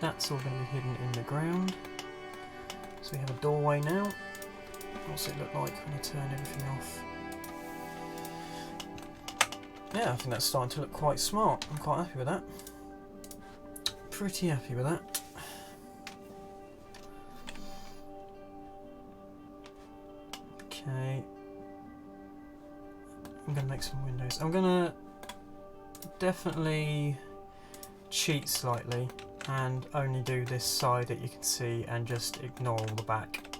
Speaker 1: That's all going to be hidden in the ground. So we have a doorway now. What's it look like when I turn everything off? Yeah, I think that's starting to look quite smart. I'm quite happy with that. Pretty happy with that. Okay. I'm going to make some windows. I'm going to definitely cheat slightly and only do this side that you can see and just ignore all the back,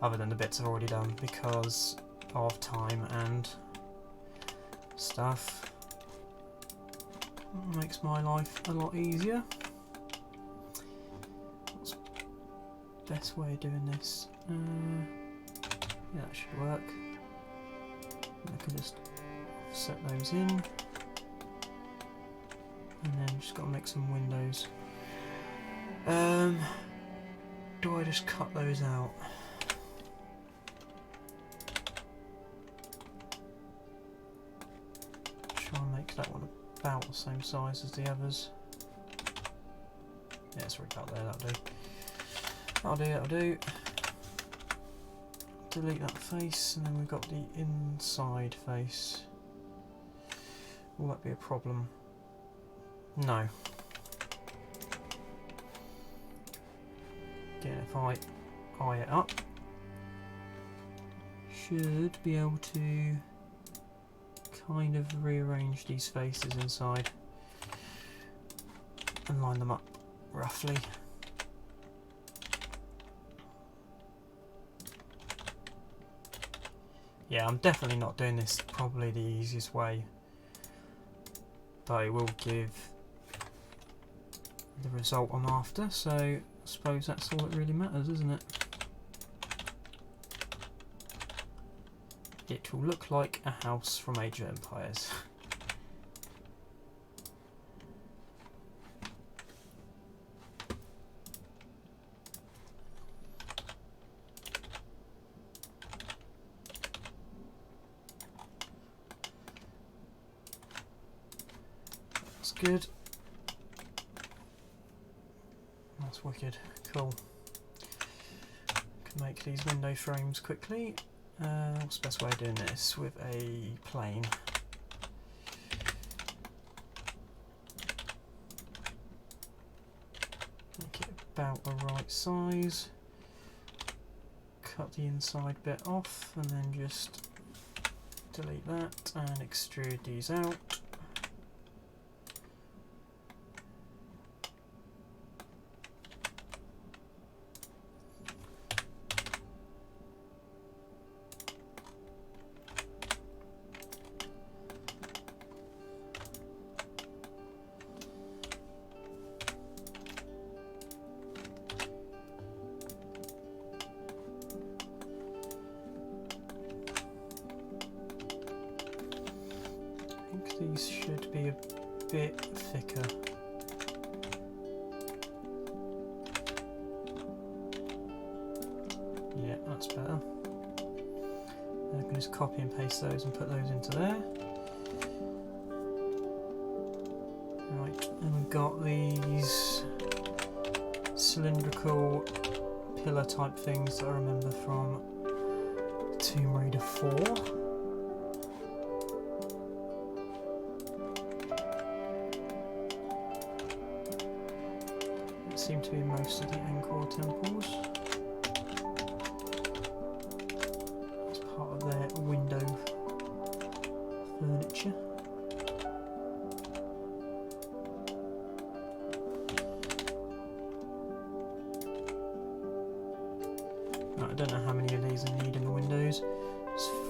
Speaker 1: other than the bits I've already done, because of time and stuff. Makes my life a lot easier. What's the best way of doing this? Yeah, that should work. I can just set those in, and then just got to make some windows. Do I just cut those out? Try and make that one about the same size as the others. Yeah, it's already about there, that'll do. That'll do. Delete that face, and then we've got the inside face. Will that be a problem? No. Again, if I eye it up, should be able to kind of rearrange these faces inside and line them up roughly. Yeah, I'm definitely not doing this probably the easiest way, but it will give the result I'm after, so I suppose that's all that really matters, isn't it? It will look like a house from Age of Empires. That's good. That's wicked. Cool. Can make these window frames quickly. What's the best way of doing this? With a plane. Make it about the right size. Cut the inside bit off and then just delete that and extrude these out. These should be a bit thicker. Yeah, that's better. I can just copy and paste those and put those into there. Right, and we've got these cylindrical pillar type things that I remember from Tomb Raider 4. It seemed to be most of the Angkor temples. It's part of their window furniture. I don't know how many of these I need in the windows.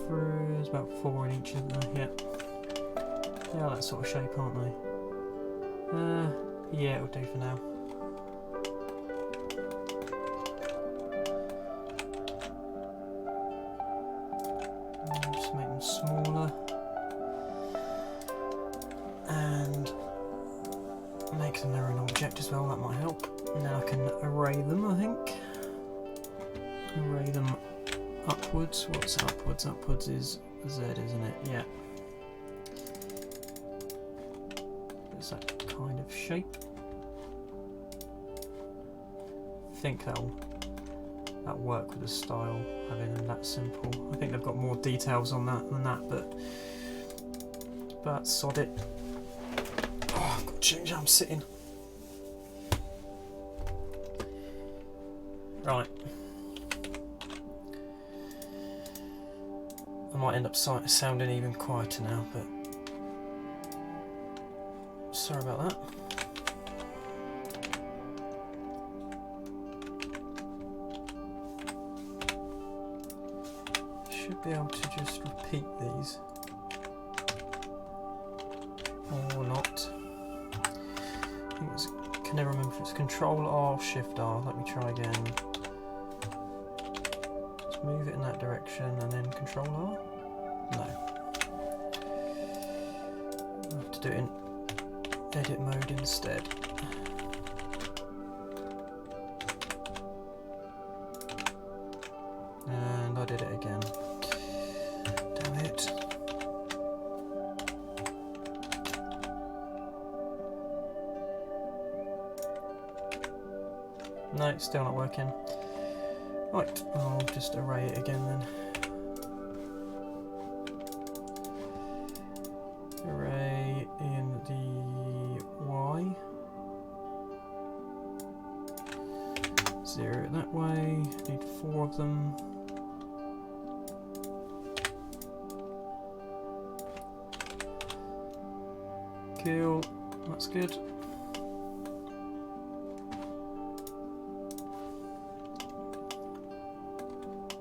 Speaker 1: There's about 4 in each of them. Yeah, they are that sort of shape, aren't they? Yeah, it'll do for now. Just make them smaller and make them their own object as well. That might help. And then I can array them, I think. Array them upwards. What's upwards? Upwards is Z, isn't it? Yeah. It's that kind of shape. I think that'll work with the style, having them that simple. I think they've got more details on that than that, but sod it. Oh, I've got to change how I'm sitting. Right. I might end up sounding even quieter now, but sorry about that. Should be able to just repeat these. Or not. I think it's, can never remember if it's Control R or Shift R. Let me try again. Just move it in that direction and then Control R. No. I have to do it in edit mode instead. And I did it again. Damn it. No, still not working. Right, I'll just array it again then. Array in the Y. 0 that way. Need 4 of them. Cool, that's good.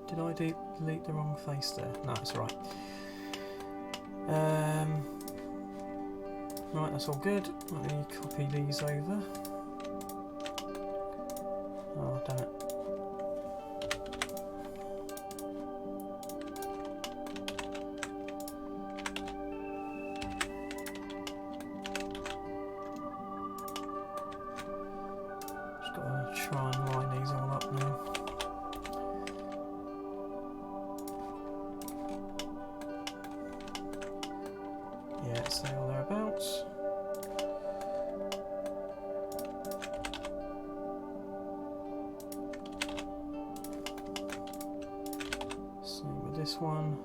Speaker 1: Did I delete the wrong face there? No, it's right. Right, that's all good. Let me copy these over. Oh, damn it. Just gotta try and line these all up now. Yeah, so thereabouts. Same with this one.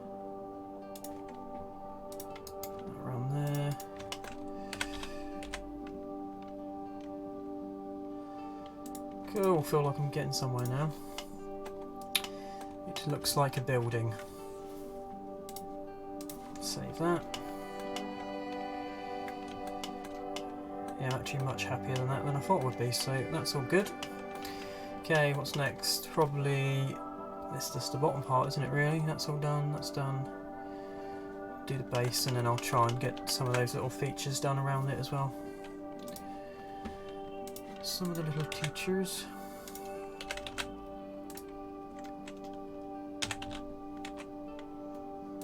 Speaker 1: Around there. Cool, feel like I'm getting somewhere now. It looks like a building. Save that. Yeah, I'm actually much happier than that than I thought it would be, so that's all good. Okay, what's next? Probably this is just the bottom part, isn't it really? That's all done, that's done. Do the base and then I'll try and get some of those little features done around it as well. Some of the little teachers.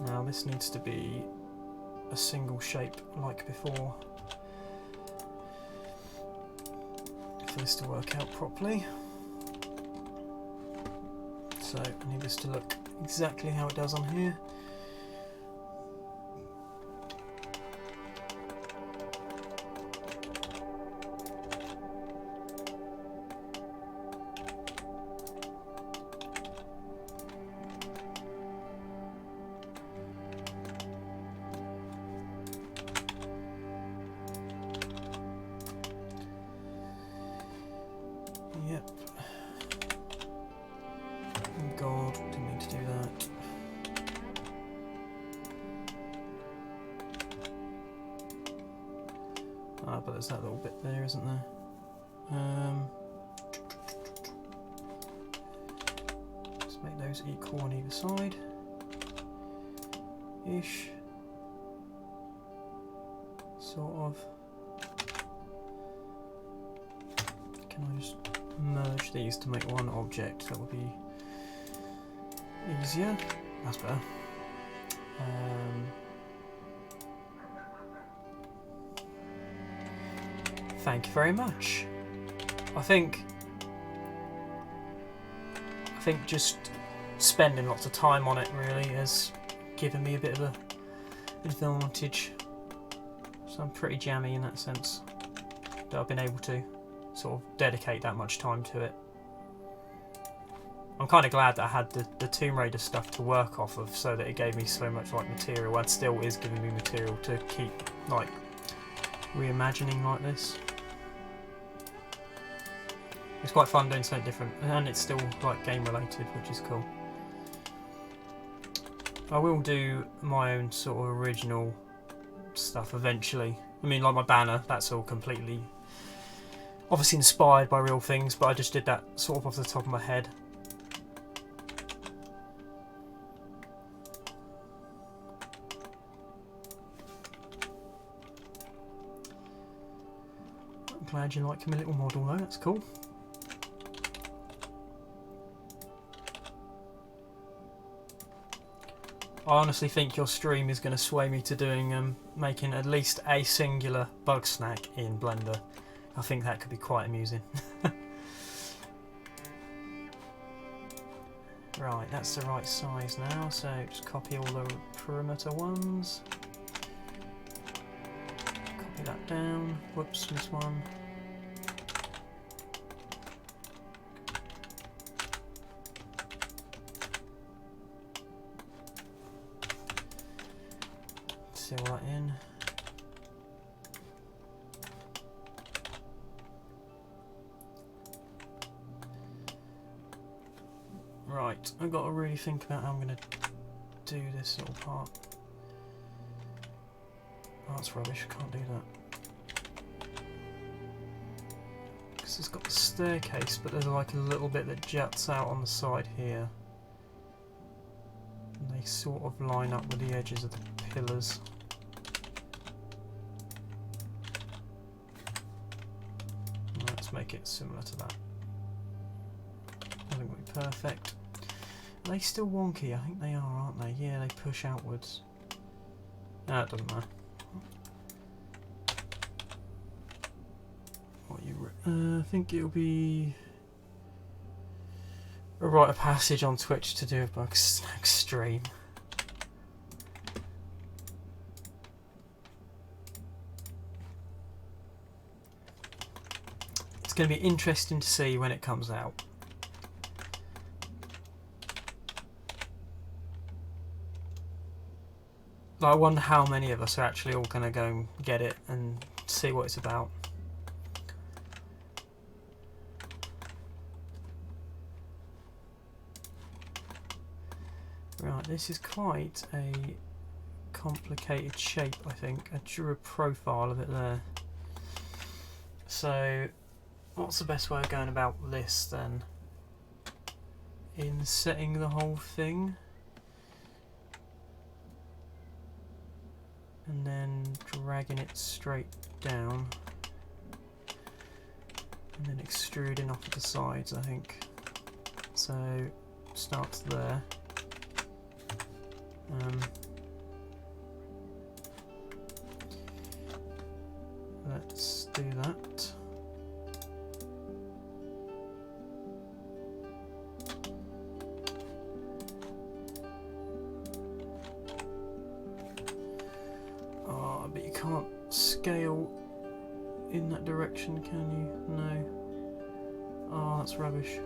Speaker 1: Now this needs to be a single shape like before. For this to work out properly. So I need this to look exactly how it does on here. but there's that little bit there, isn't there? Let's make those equal on either side. Ish. Sort of. Can I just merge these to make one object? That would be easier. That's better. Thank you very much. I think just spending lots of time on it really has given me a bit of an advantage. So I'm pretty jammy in that sense, that I've been able to sort of dedicate that much time to it. I'm kind of glad that I had the Tomb Raider stuff to work off of, so that it gave me so much like material, and still is giving me material to keep like reimagining like this. It's quite fun doing something different, and it's still like game related, which is cool. I will do my own sort of original stuff eventually. I mean, like my banner, that's all completely obviously inspired by real things, but I just did that sort of off the top of my head. I'm glad you like my little model though, that's cool. I honestly think your stream is going to sway me to doing making at least a singular bug snack in Blender. I think that could be quite amusing. Right, that's the right size now, so just copy all the perimeter ones. Copy that down. Whoops, this one. Seal that in. Right, I've got to really think about how I'm going to do this little part. Oh, that's rubbish, I can't do that. Because it's got the staircase, but there's like a little bit that juts out on the side here. And they sort of line up with the edges of the pillars. Let's make it similar to that. I think it'll be perfect. Are they still wonky? I think they are, aren't they? Yeah, they push outwards. No, it doesn't matter. What I think it'll be a rite of passage on Twitch to do a bug snack stream. It's going to be interesting to see when it comes out. I wonder how many of us are actually all going to go and get it and see what it's about. Right, this is quite a complicated shape, I think. I drew a profile of it there. So, what's the best way of going about this then? In setting the whole thing. And then dragging it straight down. And then extruding off of the sides, I think. So, starts there. Let's do that. Oh, but you can't scale in that direction, can you? No. Oh, that's rubbish.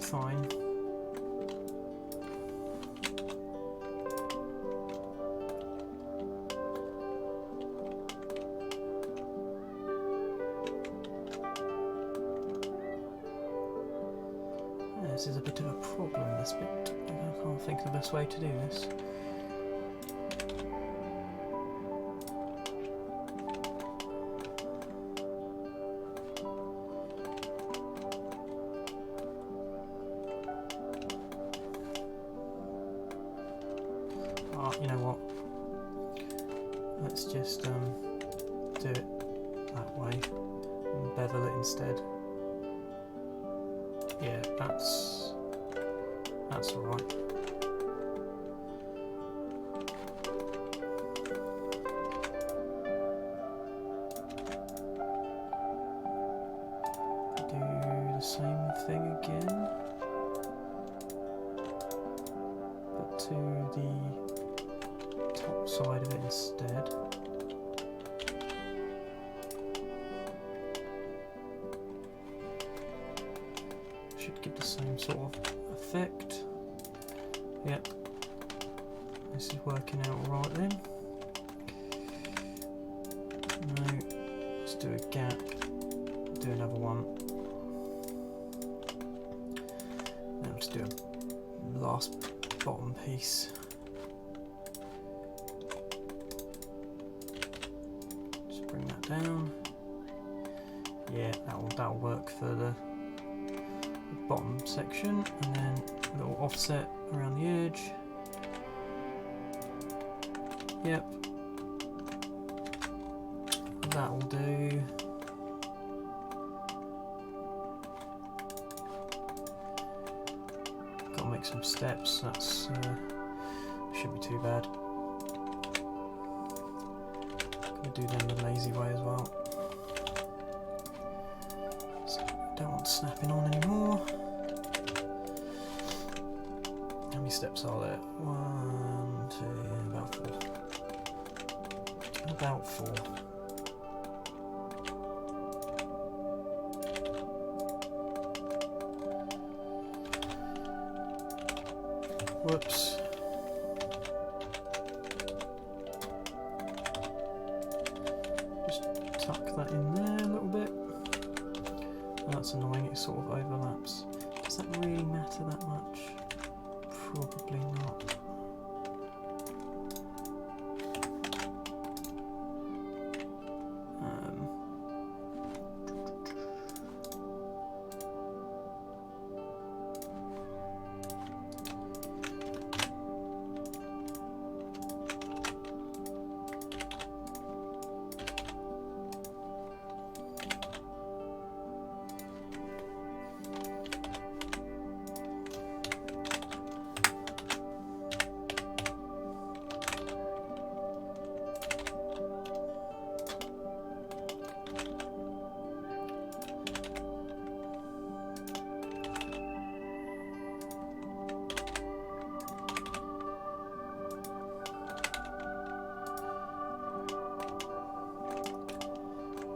Speaker 1: Fine. This is a bit of a problem, this bit. I can't think of the best way to do this. you know what? Let's just do it that way and bevel it instead. Yeah, that's alright. Do the same thing again, but to the top side of it instead. Should give the same sort of effect. Yep, this is working out alright then. No, let's do a gap, do another one. Now let's do a last bottom piece. Just bring that down. Yeah, that'll work for the bottom section, and then a little offset around the edge. Yep, that'll do. Got to make some steps. That's shouldn't be too bad. Gonna do them the lazy way as well. So don't want snapping on anymore. How many steps are there? 1, 2, about 4. About 4. Whoops. Just tuck that in there a little bit. Oh, that's annoying, it sort of overlaps. Does that really matter that much? Probably not.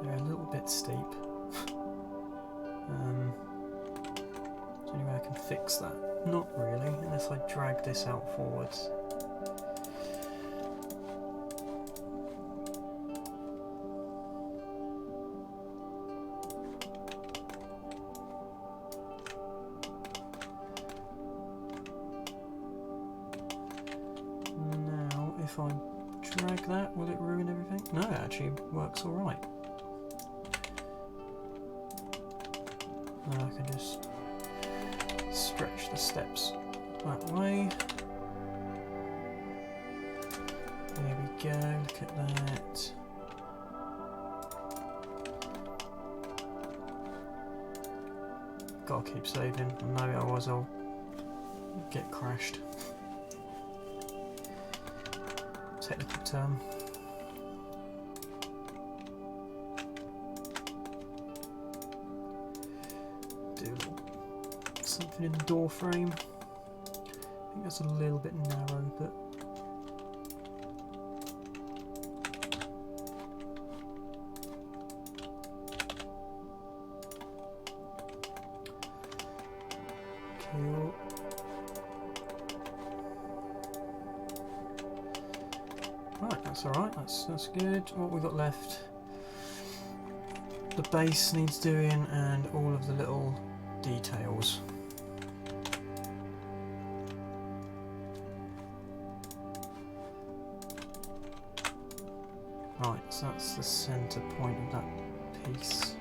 Speaker 1: They're a little bit steep. Is there any way I can fix that? Not really, unless I drag this out forwards. Now, if I drag that, will it ruin everything? No, it actually works alright. Now I can just stretch the steps that way. There we go, look at that. Gotta keep saving, no, otherwise I'll get crashed. Technical term. Do something in the door frame. I think that's a little bit narrow, but cool. Right, that's alright, that's good. What we got left? The base needs doing and all of the little details. Right, so that's the centre point of that piece.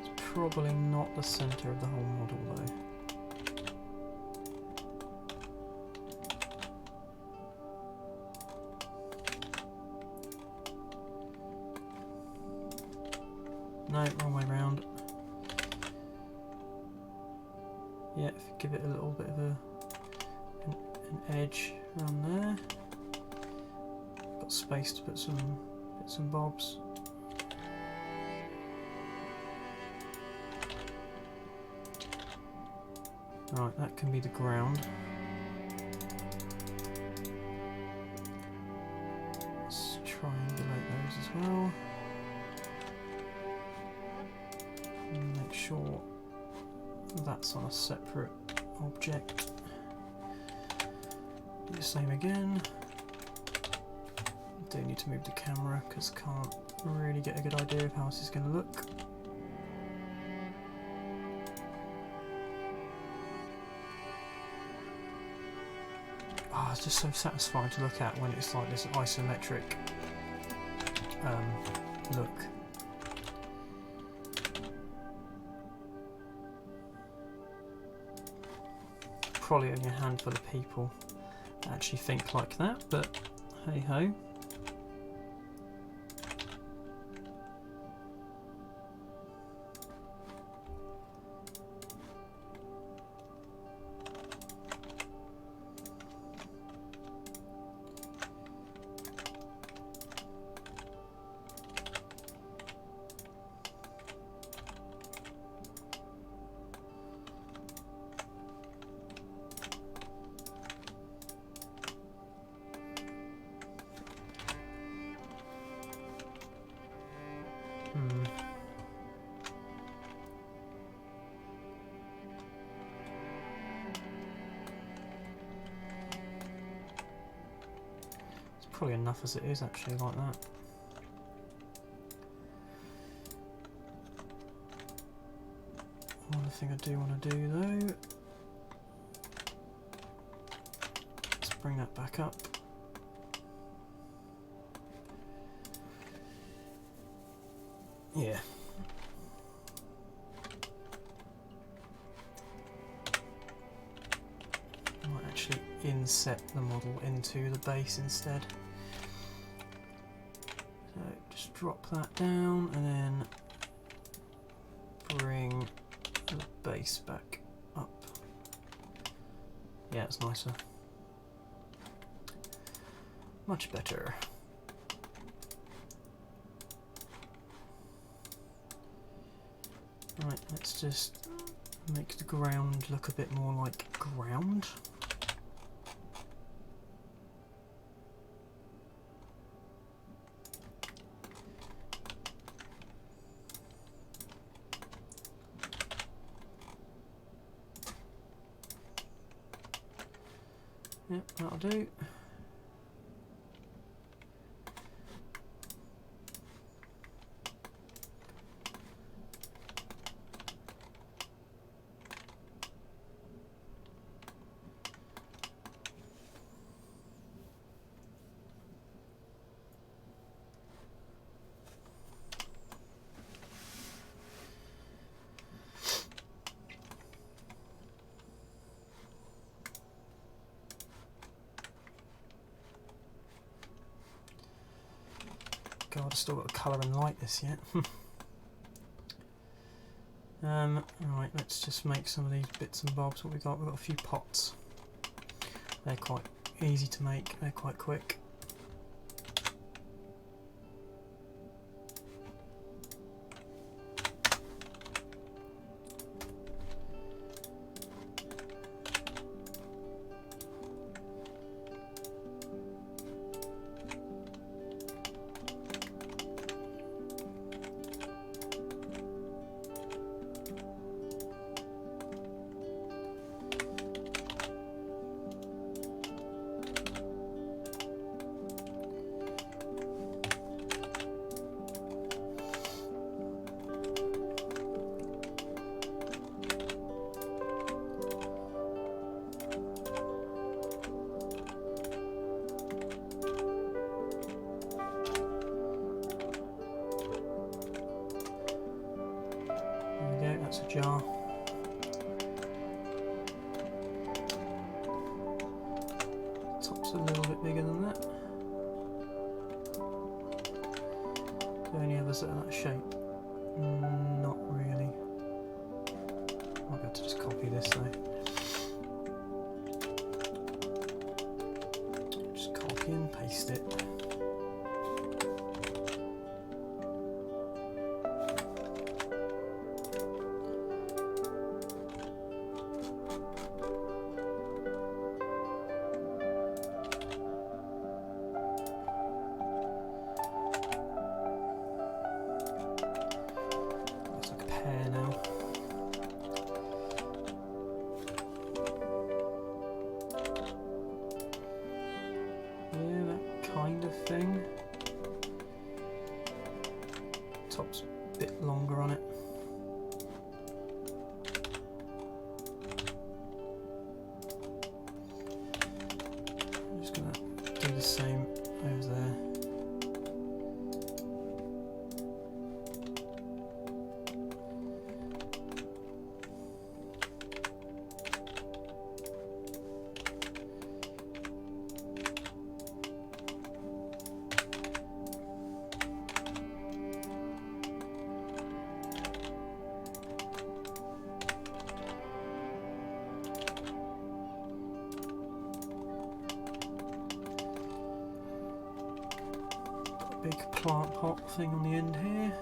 Speaker 1: It's probably not the centre of the whole model though. give it a little bit of an edge around there. Got space to put some bits and bobs. Right, that can be the ground. Let's triangulate those as well. And make sure that's on a separate object. Do the same again. Do need to move the camera because can't really get a good idea of how this is going to look. Oh, it's just so satisfying to look at when it's like this isometric look. Probably only a handful of people that actually think like that, but hey ho. It's probably enough as it is actually like that. One thing I do want to do though, let's bring that back up. Yeah. I might actually inset the model into the base instead. So just drop that down and then bring the base back up. Yeah, it's nicer. Much better. Right, let's just make the ground look a bit more like ground. Yep, that'll do. God, I've still got to colour and light this yet. Right, let's just make some of these bits and bobs. What we got? We've got a few pots. They're quite easy to make, they're quite quick. That's a jar. Top's a little bit bigger than that. Are there any others that are that shape? Not really. I'll be able to just copy this though. paste it. Looks like a pear now. Yeah, that kind of thing. Top's a bit longer on it. I'm just going to do the same over there. Big plant pot thing on the end here.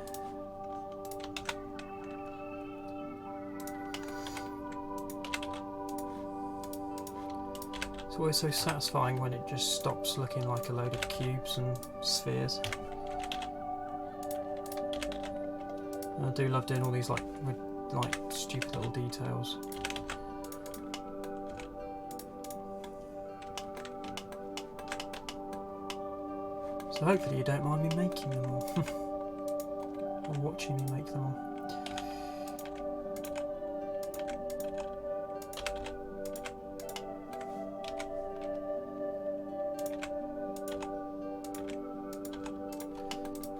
Speaker 1: It's always so satisfying when it just stops looking like a load of cubes and spheres. And I do love doing all these with stupid little details. So hopefully you don't mind me making them all, or watching me make them all.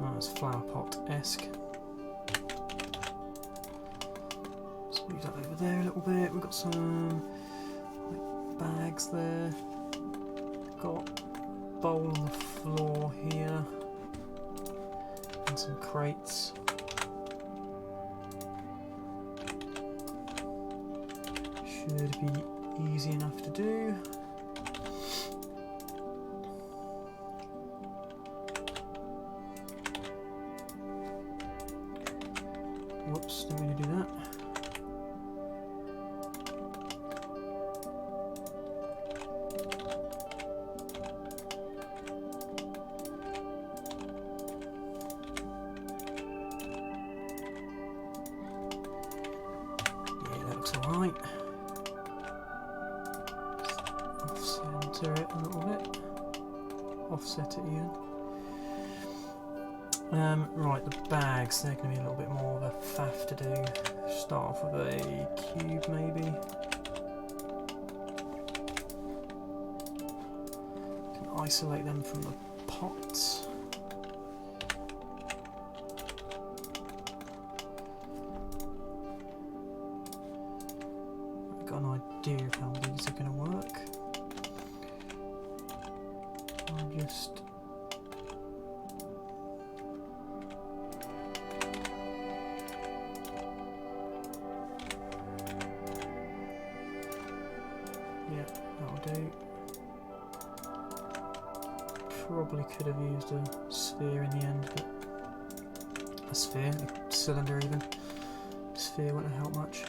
Speaker 1: Oh, that's flower pot-esque. Let's move that over there a little bit. We've got some bags there. Got bowl on the floor here and some crates. Should be easy enough to do. Whoops, didn't mean to do that. Alright, off-center it a little bit, offset it again. Right, the bags, they're going to be a little bit more of a faff to do. Start off with a cube maybe. Can isolate them from the pots. Got an idea of how these are going to work. I'll just that'll do. Probably could have used a sphere in the end, but a sphere, a cylinder even. Sphere wouldn't have helped much.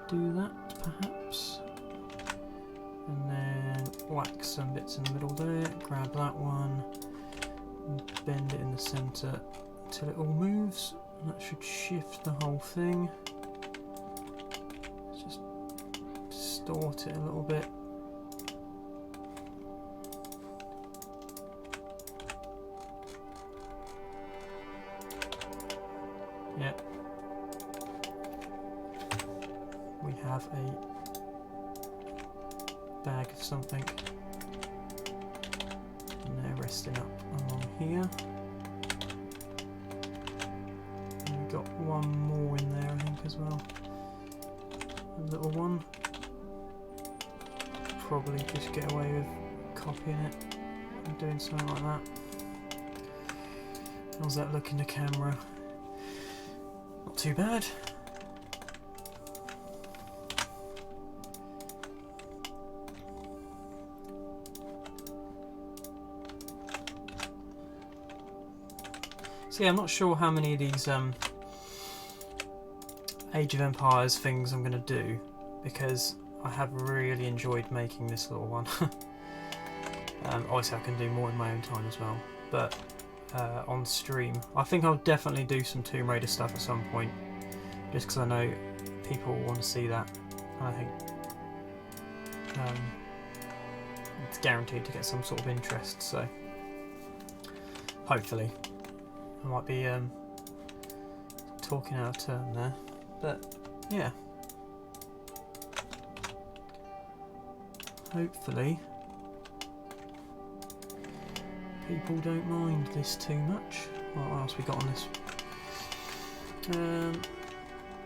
Speaker 1: Do that perhaps, and then whack some bits in the middle there, grab that one and bend it in the centre until it all moves, and that should shift the whole thing. Let's just distort it a little bit. Yep. We have a bag of something, and they're resting up along here. And we've got one more in there, I think, as well. A little one. Probably just get away with copying it and doing something like that. How's that look in the camera? Not too bad. So yeah, I'm not sure how many of these Age of Empires things I'm going to do, because I have really enjoyed making this little one. Obviously I can do more in my own time as well, but on stream I think I'll definitely do some Tomb Raider stuff at some point, just because I know people want to see that, and I think it's guaranteed to get some sort of interest, so hopefully. I might be talking out of turn there, but yeah, hopefully people don't mind this too much. What else we got on this?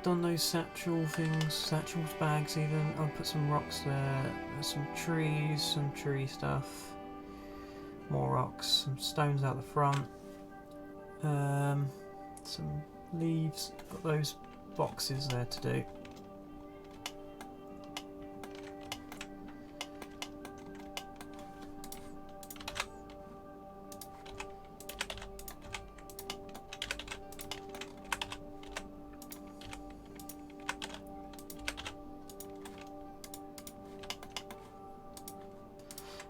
Speaker 1: Done those satchel things, satchels, bags even. I'll put some rocks there. There's some trees, some tree stuff. More rocks, some stones out the front. Some leaves. Got those boxes there to do.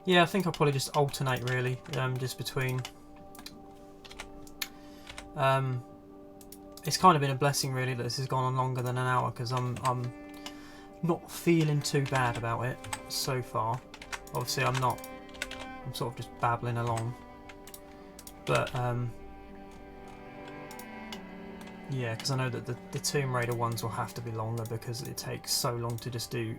Speaker 1: Yeah, I think I'll probably just alternate really, just between. It's kind of been a blessing really that this has gone on longer than an hour, because I'm not feeling too bad about it so far. Obviously I'm not. I'm sort of just babbling along, but yeah, because I know that the Tomb Raider ones will have to be longer because it takes so long to just do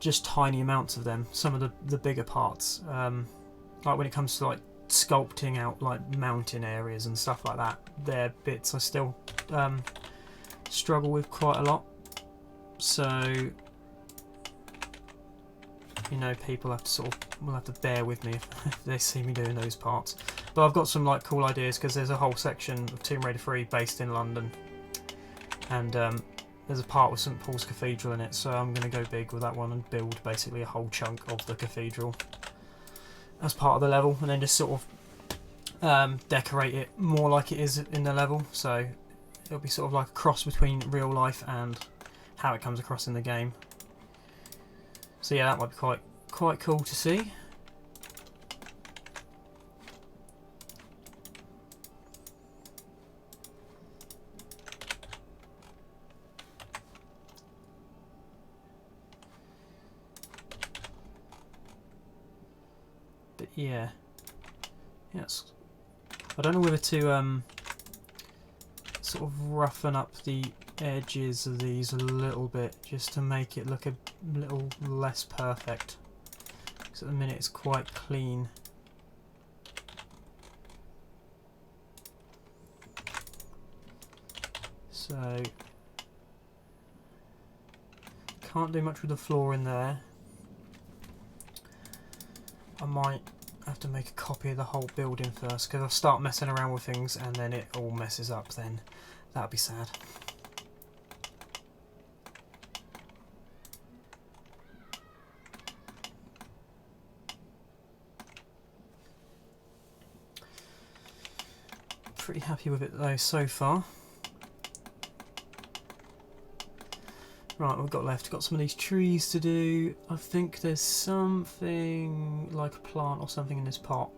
Speaker 1: just tiny amounts of them. Some of the bigger parts, like when it comes to like sculpting out like mountain areas and stuff like that, they're bits I still struggle with quite a lot. So you know, people have to will have to bear with me if they see me doing those parts. But I've got some like cool ideas, because there's a whole section of Tomb Raider 3 based in London, and there's a part with St Paul's Cathedral in it, so I'm going to go big with that one and build basically a whole chunk of the cathedral as part of the level, and then just sort of decorate it more like it is in the level, so it'll be sort of like a cross between real life and how it comes across in the game. So yeah, that might be quite cool to see. But yeah, yes. I don't know whether to sort of roughen up the edges of these a little bit, just to make it look a little less perfect, because at the minute it's quite clean. So can't do much with the floor in there. I might have to make a copy of the whole building first, because I'll start messing around with things and then it all messes up, then that'd be sad. Pretty happy with it though so far. Right, what we've got left? We've got some of these trees to do. I think there's something like a plant or something in this pot.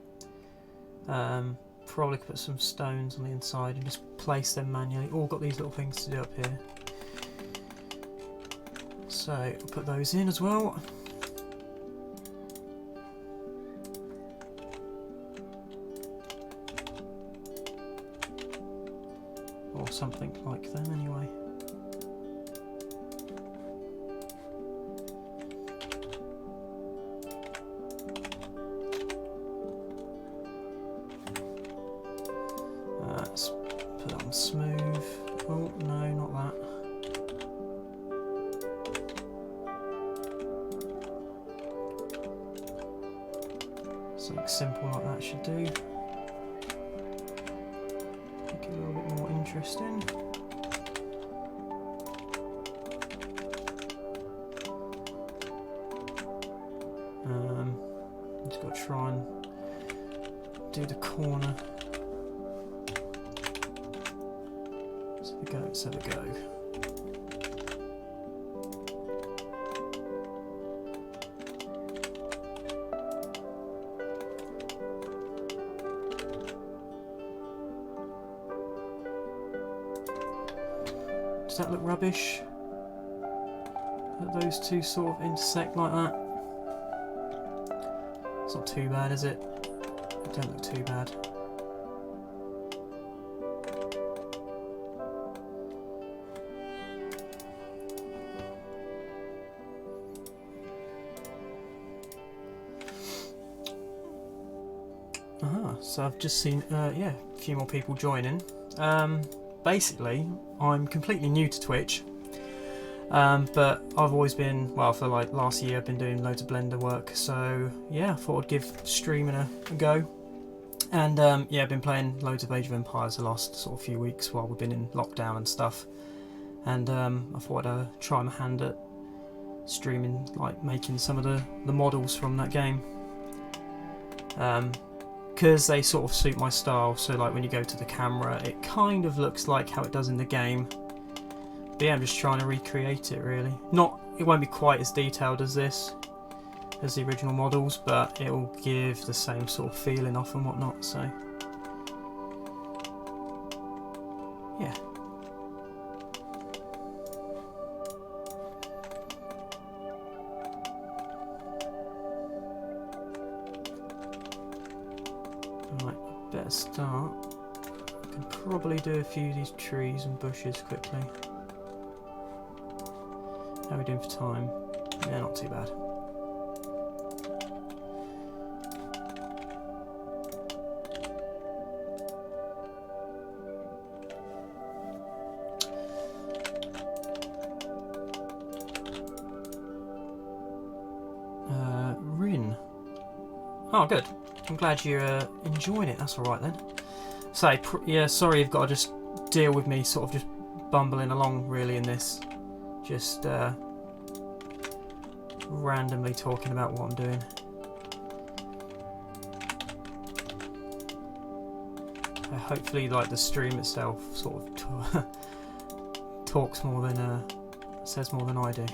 Speaker 1: Probably put some stones on the inside and just place them manually. All got these little things to do up here. So I'll put those in as well. Or something like them anyway. Let's put that on smooth. Oh no, not that. Something simple like that should do. Make it a little bit more interesting. Just got to try and do the corner Let's have a go. Does that look rubbish? That those two sort of intersect like that? It's not too bad, is it? It don't look too bad. So I've just seen, yeah, a few more people joining. Basically, I'm completely new to Twitch, but I've always been, well, for like last year I've been doing loads of Blender work, so yeah, I thought I'd give streaming a go. And yeah, I've been playing loads of Age of Empires the last sort of few weeks while we've been in lockdown and stuff, and I thought I'd try my hand at streaming, like making some of the models from that game. Because they sort of suit my style, so like when you go to the camera it kind of looks like how it does in the game, but yeah, I'm just trying to recreate it really. It won't be quite as detailed as this, as the original models, but it will give the same sort of feeling off and whatnot, so yeah. Right, better start. I can probably do a few of these trees and bushes quickly. How are we doing for time? Yeah, not too bad. Rin. Oh, good. I'm glad you're enjoying it. That's all right then. So yeah, sorry you've got to just deal with me sort of just bumbling along really in this, just randomly talking about what I'm doing. Hopefully, like the stream itself sort of talks more than says more than I do.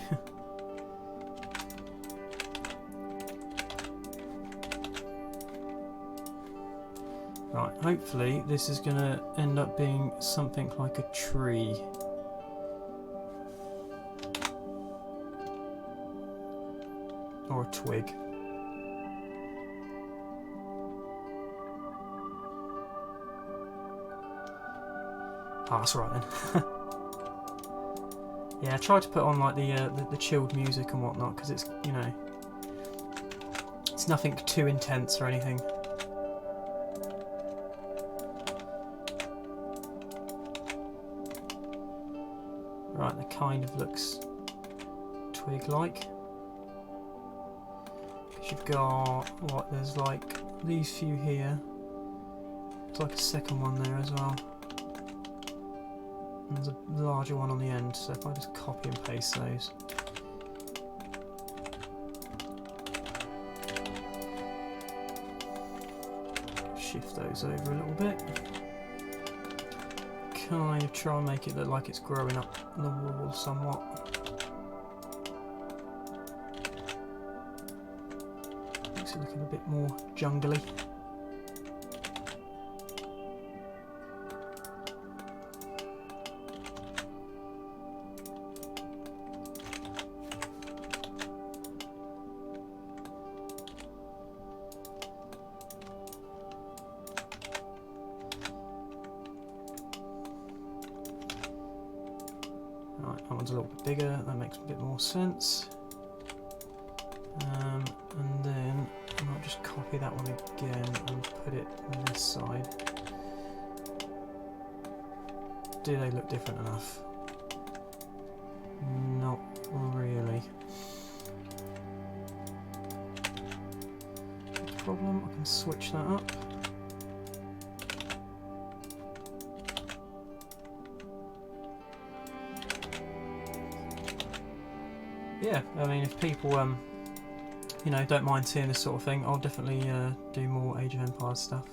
Speaker 1: Right, hopefully this is going to end up being something like a tree. Or a twig. Ah, that's right then. Yeah, I tried to put on like the chilled music and whatnot, because it's, you know, it's nothing too intense or anything. Right, that kind of looks twig-like. Because you've got, what, there's like these few here. There's like a second one there as well. And there's a larger one on the end, so if I just copy and paste those. Shift those over a little bit. Kind of try and make it look like it's growing up the wall somewhat. Makes it looking a bit more jungly. Right, that one's a little bit bigger, that makes a bit more sense. And then I might just copy that one again and put it on this side. Do they look different enough? Not really. No problem, I can switch that up. Yeah, I mean, if people, you know, don't mind seeing this sort of thing, I'll definitely do more Age of Empires stuff.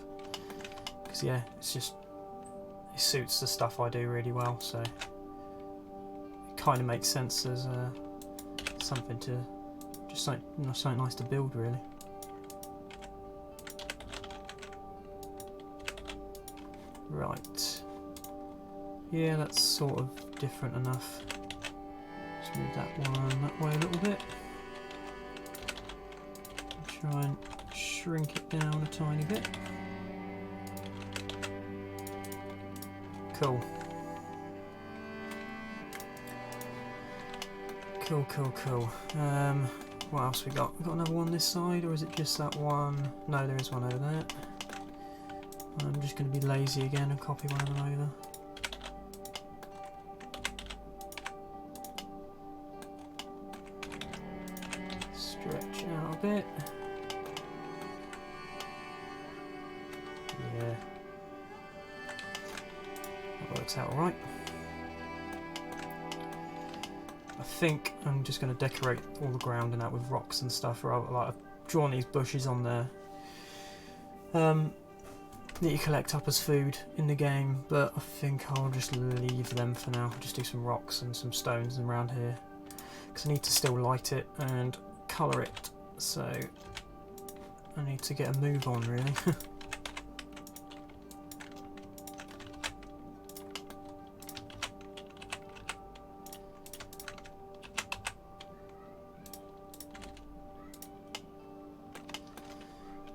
Speaker 1: Because yeah, it's just, it suits the stuff I do really well, so it kind of makes sense as something to just something nice to build, really. Right. Yeah, that's sort of different enough. Let's move that one that way a little bit. Try and shrink it down a tiny bit. Cool. Cool. What else we got? We got another one this side, or is it just that one? No, there is one over there. I'm just going to be lazy again and copy one of them over. Stretch out a bit. Yeah. That works out alright. I think I'm just going to decorate all the ground and that with rocks and stuff. Or like I've drawn these bushes on there that you collect up as food in the game, but I think I'll just leave them for now. I'll just do some rocks and some stones around here because I need to still light it and colour it, so I need to get a move on, really.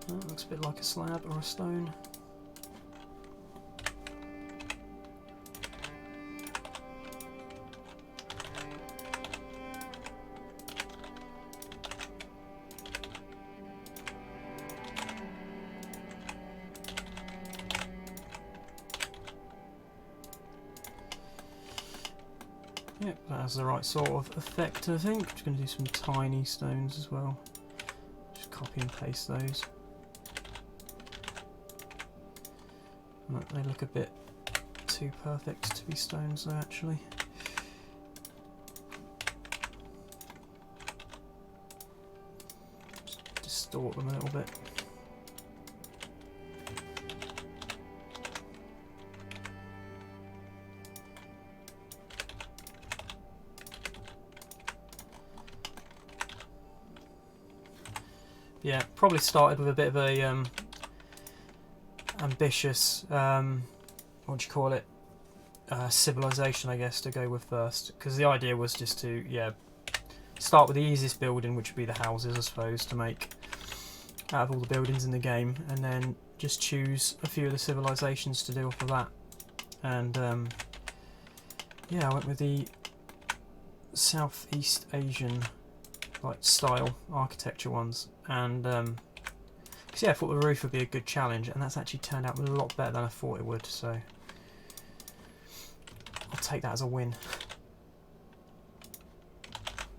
Speaker 1: That looks a bit like a slab or a stone. Yep, that has the right sort of effect, I think. I'm just going to do some tiny stones as well. Just copy and paste those. They look a bit too perfect to be stones though, actually. Just distort them a little bit. Yeah, probably started with a bit of a ambitious, what do you call it, civilization, I guess, to go with first, because the idea was just to, yeah, start with the easiest building, which would be the houses, I suppose, to make out of all the buildings in the game, and then just choose a few of the civilizations to do off of that. And yeah, I went with the Southeast Asian like style architecture ones, and because yeah, I thought the roof would be a good challenge, and that's actually turned out a lot better than I thought it would, so I'll take that as a win.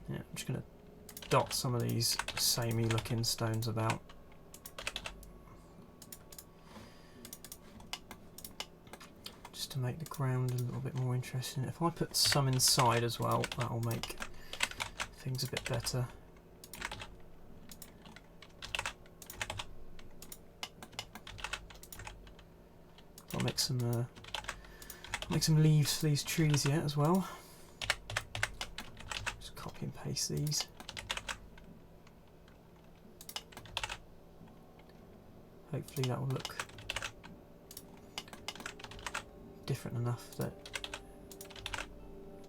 Speaker 1: Yeah, I'm just going to dot some of these samey looking stones about. Just to make the ground a little bit more interesting. If I put some inside as well, that'll make things a bit better. I'll make some leaves for these trees yet as well. Just copy and paste these. Hopefully that will look different enough that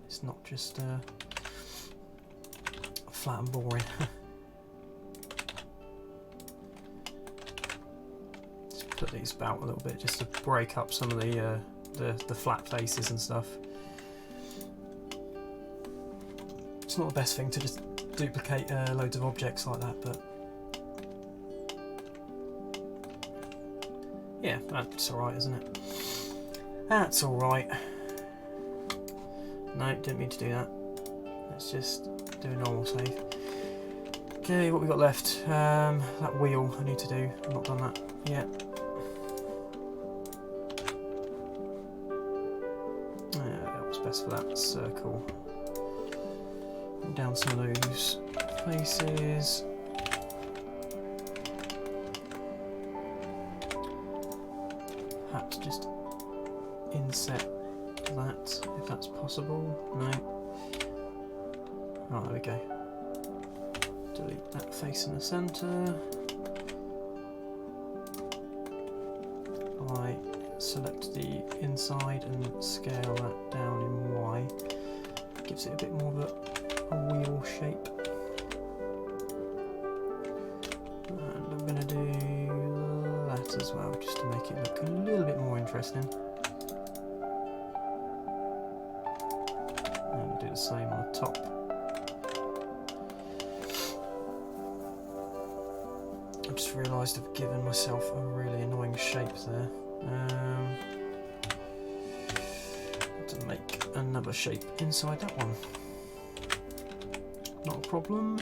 Speaker 1: it's not just flat and boring. Just put these about a little bit just to break up some of the flat faces and stuff. It's not the best thing to just duplicate loads of objects like that, but yeah, that's alright, isn't it? That's alright. No, didn't mean to do that. Let's just do a normal save. Okay, what we got left? That wheel I need to do. I've not done that yet. What's best for that? Circle. Bring down some of those faces. Perhaps just inset that, if that's possible. No. Right, there we go. Delete that face in the centre. I select the inside and scale that down in Y. Gives it a bit more of a wheel shape. And I'm going to do that as well, just to make it look a little bit more interesting. And do the same on the top. I just realised I've given myself a really annoying shape there. To make another shape inside that one. Not a problem.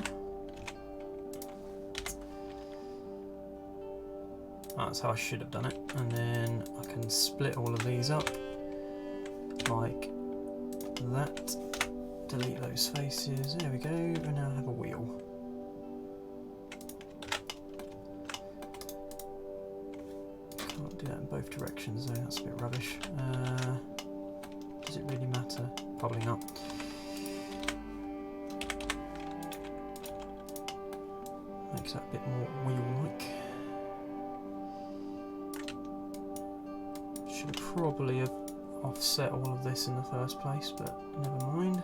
Speaker 1: That's how I should have done it. And then I can split all of these up like that. Delete those faces. There we go. We now have a wheel. Can't do that in both directions though, that's a bit rubbish. Does it really matter? Probably not. Makes that a bit more wheel-like. Should have probably have offset all of this in the first place, but never mind.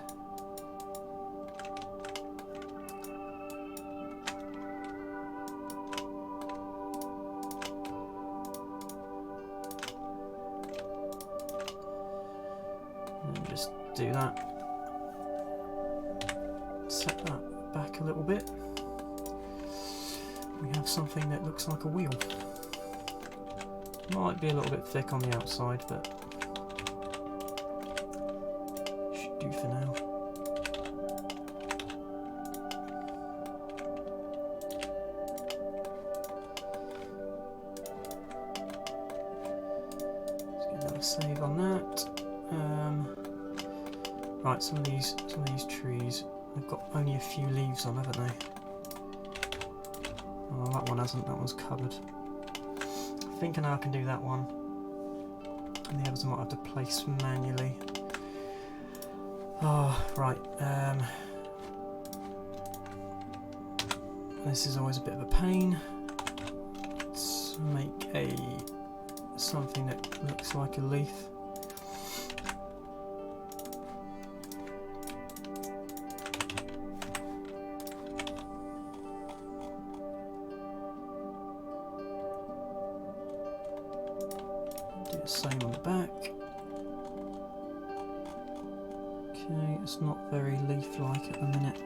Speaker 1: Just do that. Set that back a little bit. We have something that looks like a wheel. Might be a little bit thick on the outside, but should do for now. Let's get another save on that. Right, some of these trees, they've got only a few leaves on, haven't they? Oh, that one hasn't. That one's covered. I think I know I can do that one. And the others I might have to place manually. Oh, right. This is always a bit of a pain. Let's make something that looks like a leaf. Do the same on the back. Okay, it's not very leaf-like at the minute.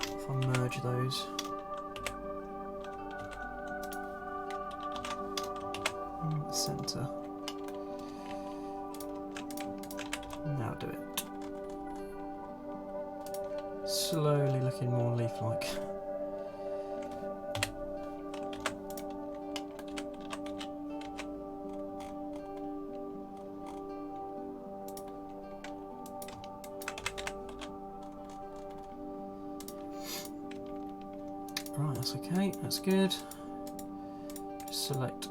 Speaker 1: If I merge those. In the centre. Now do it. Slowly looking more leaf-like. Right, that's okay, that's good. Just select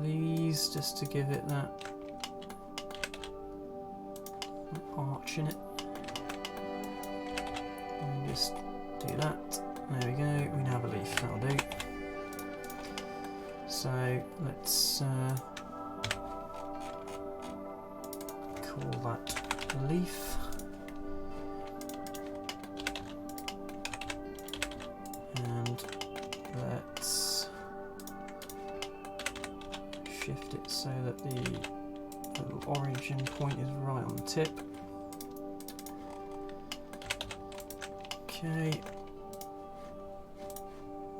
Speaker 1: these just to give it that arch in it. And just do that. There we go, we now have a leaf, that'll do. So let's call that leaf. And let's shift it so that the little origin point is right on the tip. Okay.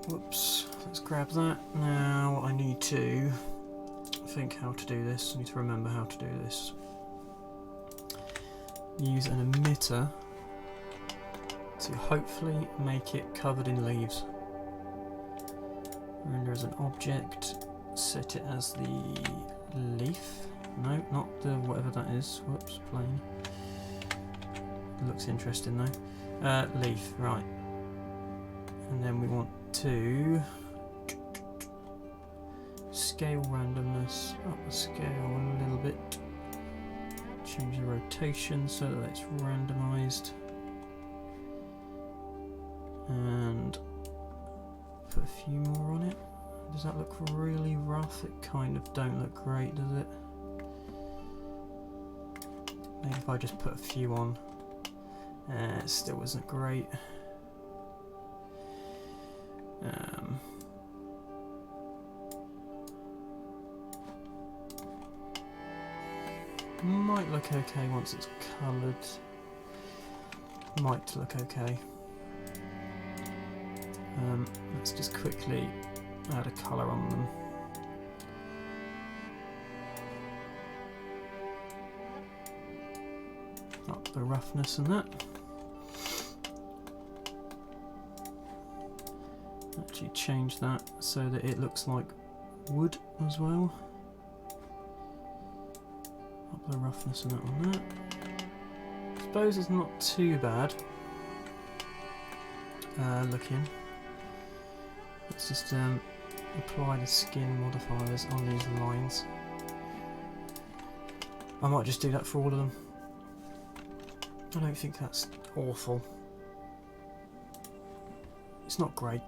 Speaker 1: Whoops. Let's grab that. Now I need to think how to do this. I need to remember how to do this. Use an emitter to hopefully make it covered in leaves. Render as an object, set it as the leaf. No, not the whatever that is. Whoops, plain. Looks interesting though. Leaf, right. And then we want to scale randomness, up the scale a little bit. Change the rotation so that it's randomized. And put a few more on it. Does that look really rough? It kind of don't look great, does it? Maybe if I just put a few on. It still isn't great. Might look okay once it's coloured. Might look okay. Let's just quickly add a colour on them. Up the roughness and that. Actually change that so that it looks like wood as well. Up the roughness and that on that. I suppose it's not too bad looking. Let's just apply the skin modifiers on these lines. I might just do that for all of them. I don't think that's awful. It's not great.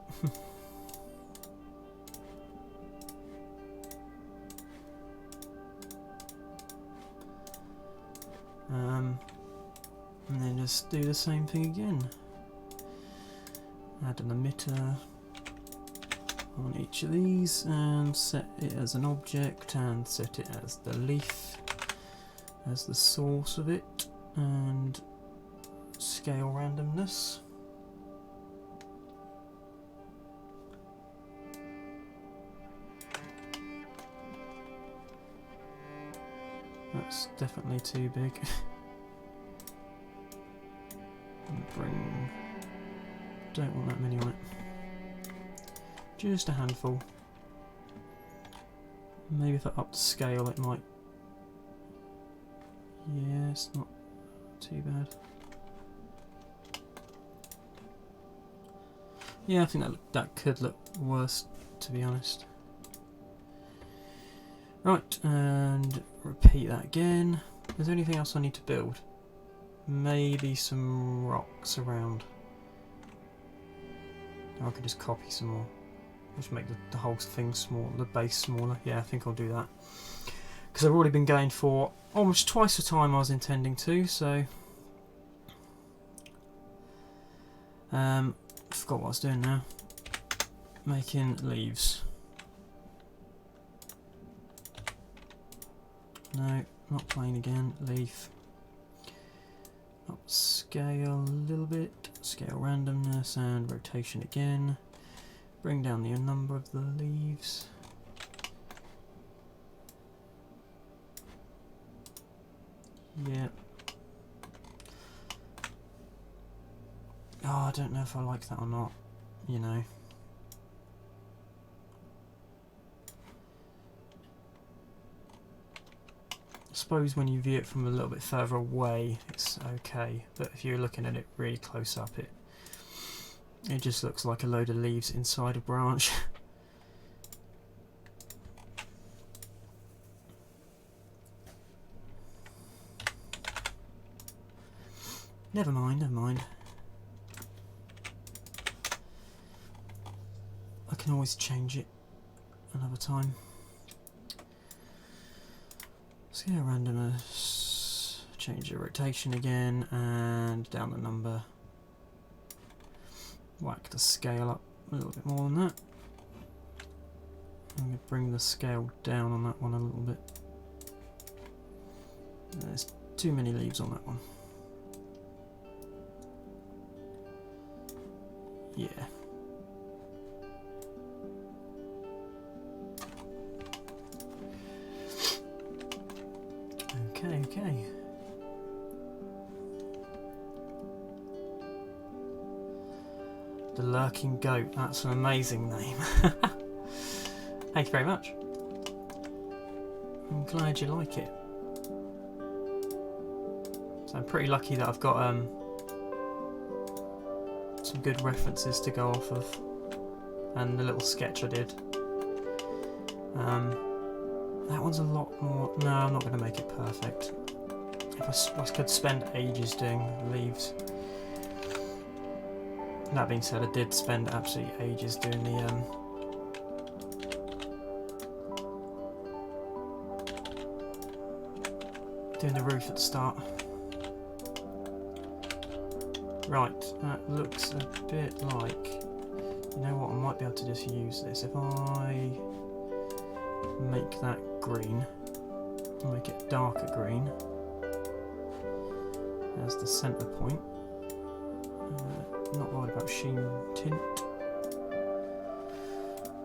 Speaker 1: And then just do the same thing again. Add an emitter on each of these and set it as an object and set it as the leaf as the source of it, and scale randomness. That's definitely too big. Don't want that many on it. Just a handful. Maybe if I up the scale it might... Yeah, it's not too bad. Yeah, I think that could look worse, to be honest. Right, and repeat that again. Is there anything else I need to build? Maybe some rocks around. Or I could just copy some more. Just make the whole thing small, the base smaller. Yeah, I think I'll do that. Because I've already been going for almost twice the time I was intending to, so... I forgot what I was doing now. Making leaves. No, not plain again. Leaf. Up scale a little bit. Scale randomness and rotation again. Bring down the number of the leaves. Yeah. Oh, I don't know if I like that or not, you know. I suppose when you view it from a little bit further away, it's okay, but if you're looking at it really close up, it just looks like a load of leaves inside a branch. Never mind, never mind. I can always change it another time. Scale randomness, change the rotation again, and down the number. Whack the scale up a little bit more than that. I'm going to bring the scale down on that one a little bit. There's too many leaves on that one. Yeah. Okay. The Lurking Goat, that's an amazing name. Thank you very much. I'm glad you like it. So I'm pretty lucky that I've got some good references to go off of, and the little sketch I did. That one's a lot more... No, I'm not going to make it perfect. If I could spend ages doing leaves. That being said, I did spend absolutely ages doing the roof at the start. Right, that looks a bit like... You know what, I might be able to just use this. If I make that green, make it darker green as the centre point. Not worried about sheen tint.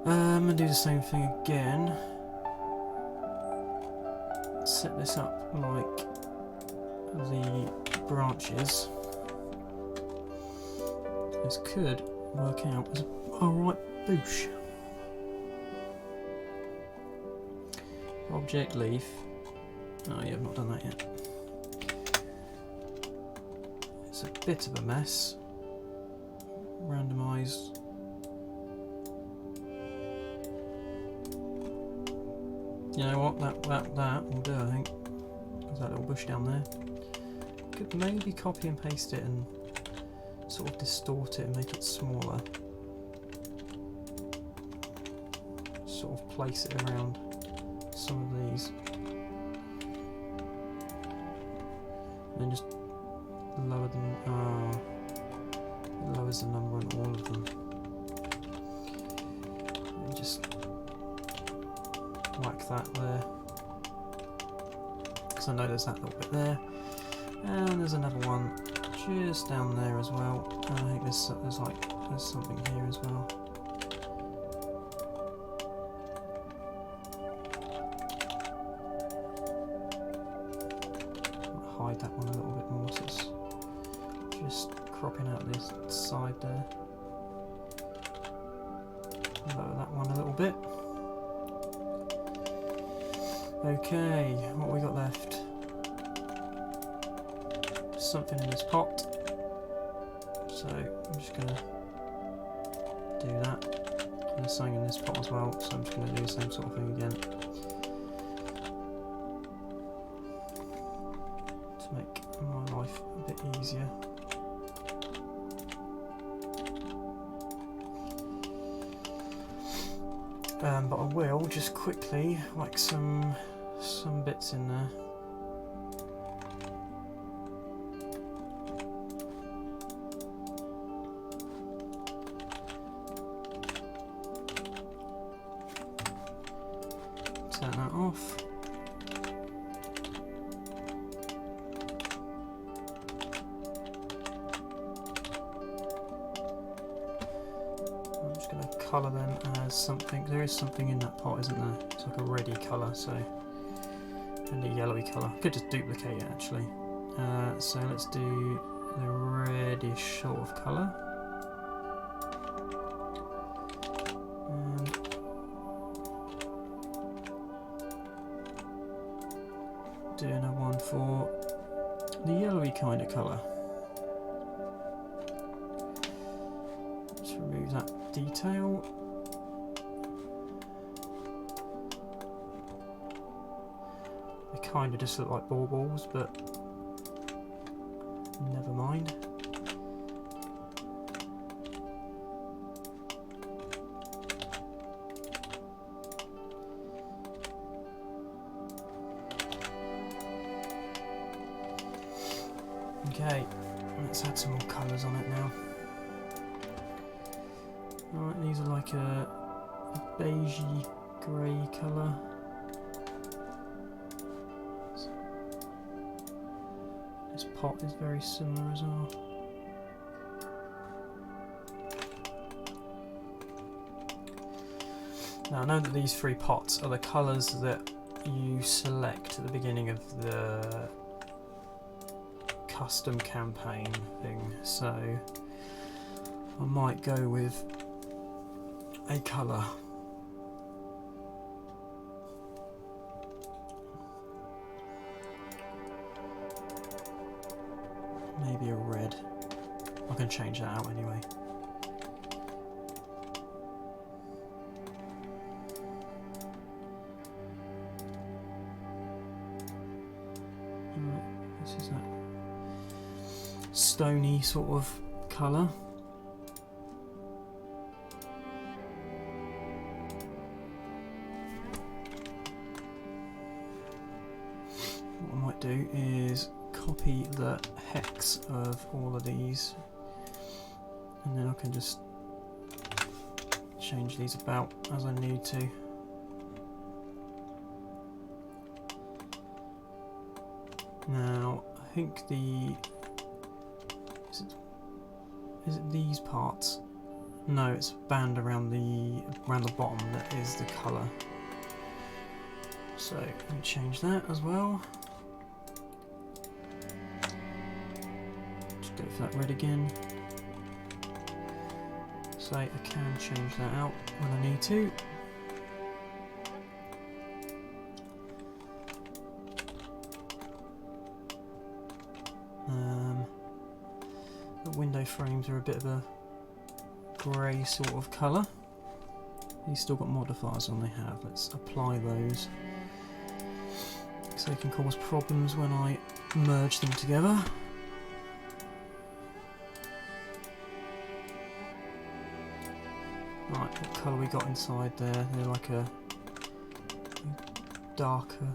Speaker 1: I'm going to do the same thing again. Set this up like the branches. This could work out as a right boosh. Object leaf. Oh yeah, I've not done that yet. It's a bit of a mess. Randomise. You know what? That will do, I think. There's that little bush down there. Could maybe copy and paste it and sort of distort it and make it smaller. Sort of place it around some of these. And then just lower them. It lowers the number on all of them. And just whack that there. Because I know there's that little bit there. And there's another one just down there as well. And I think there's something here as well. I'll hide that one a little bit more, so it's just cropping out this side there. Lower that one a little bit. Okay, what we got left? Something in this pot, so I'm just going to do that. And there's something in this pot as well, so I'm just going to do the same sort of thing again to make my life a bit easier. But I will just quickly whack some bits in there. Turn that off. I'm just going to colour them as something. There is something in that pot, isn't there? It's like a reddy colour, so, and a yellowy colour. Could just duplicate it actually. So let's do the reddish sort of colour. Doing a one for the yellowy kind of colour. Let's remove that detail. They kind of just look like baubles, but never mind. Okay, let's add some more colours on it now. Alright, these are like a beigey grey colour. This pot is very similar as well. Now I know that these three pots are the colours that you select at the beginning of the custom campaign thing, so I might go with a colour. Maybe a red. I can change that out anyway. stony sort of colour. What I might do is copy the hex of all of these, and then I can just change these about as I need to. Now I think is it these parts? No, it's a band around the bottom that is the colour. So let me change that as well. Just go for that red again. So I can change that out when I need to. The window frames are a bit of a grey sort of colour. These still got modifiers on, they have. Let's apply those, so they can cause problems when I merge them together. Right, what colour we got inside there? They're like a darker.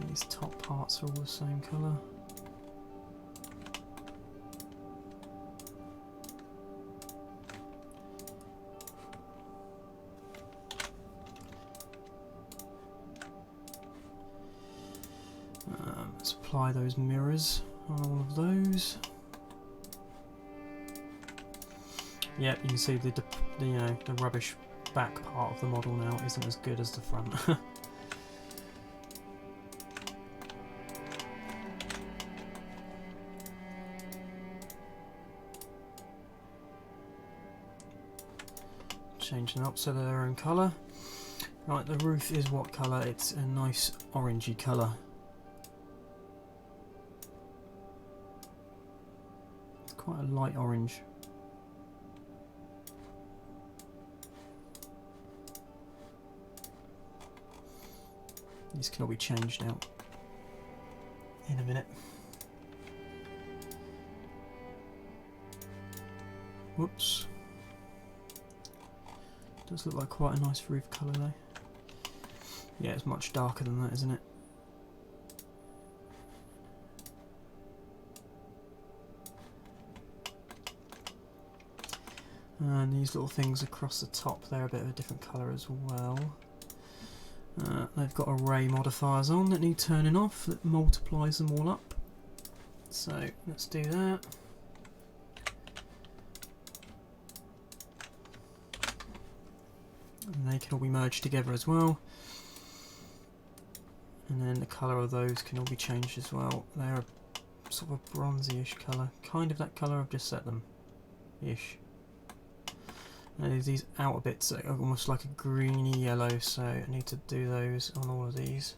Speaker 1: These top parts are all the same colour. Let's apply those mirrors on all of those. Yeah, you can see the rubbish back part of the model now isn't as good as the front. Change them up so they're their own colour. Right, the roof is what colour? It's a nice orangey colour. It's quite a light orange. These can all be changed out in a minute. Whoops. Does look like quite a nice roof colour though. Yeah, it's much darker than that, isn't it? And these little things across the top, they're a bit of a different colour as well. They've got array modifiers on that need turning off, that multiplies them all up. So let's do that. And they can all be merged together as well. And then the colour of those can all be changed as well. They're a sort of a bronzy-ish colour, kind of that colour I've just set them, ish. And there's these outer bits that are almost like a greeny yellow, so I need to do those on all of these.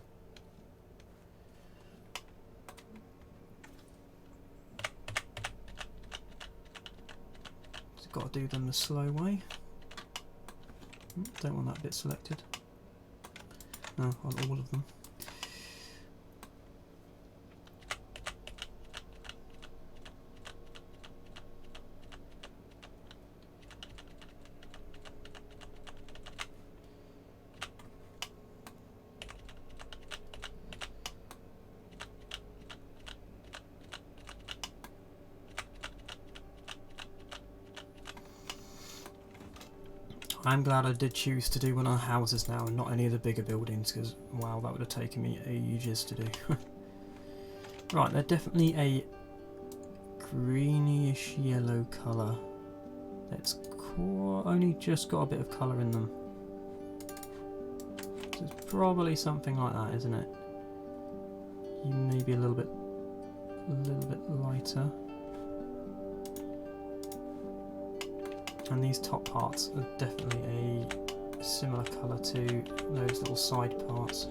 Speaker 1: Just got to do them the slow way. Don't want that bit selected. No, on all of them. I'm glad I did choose to do one of the houses now and not any of the bigger buildings, because wow, that would have taken me ages to do. Right, they're definitely a greenish yellow colour. It's only just got a bit of colour in them. So it's probably something like that, isn't it? You maybe a little bit lighter. And these top parts are definitely a similar colour to those little side parts.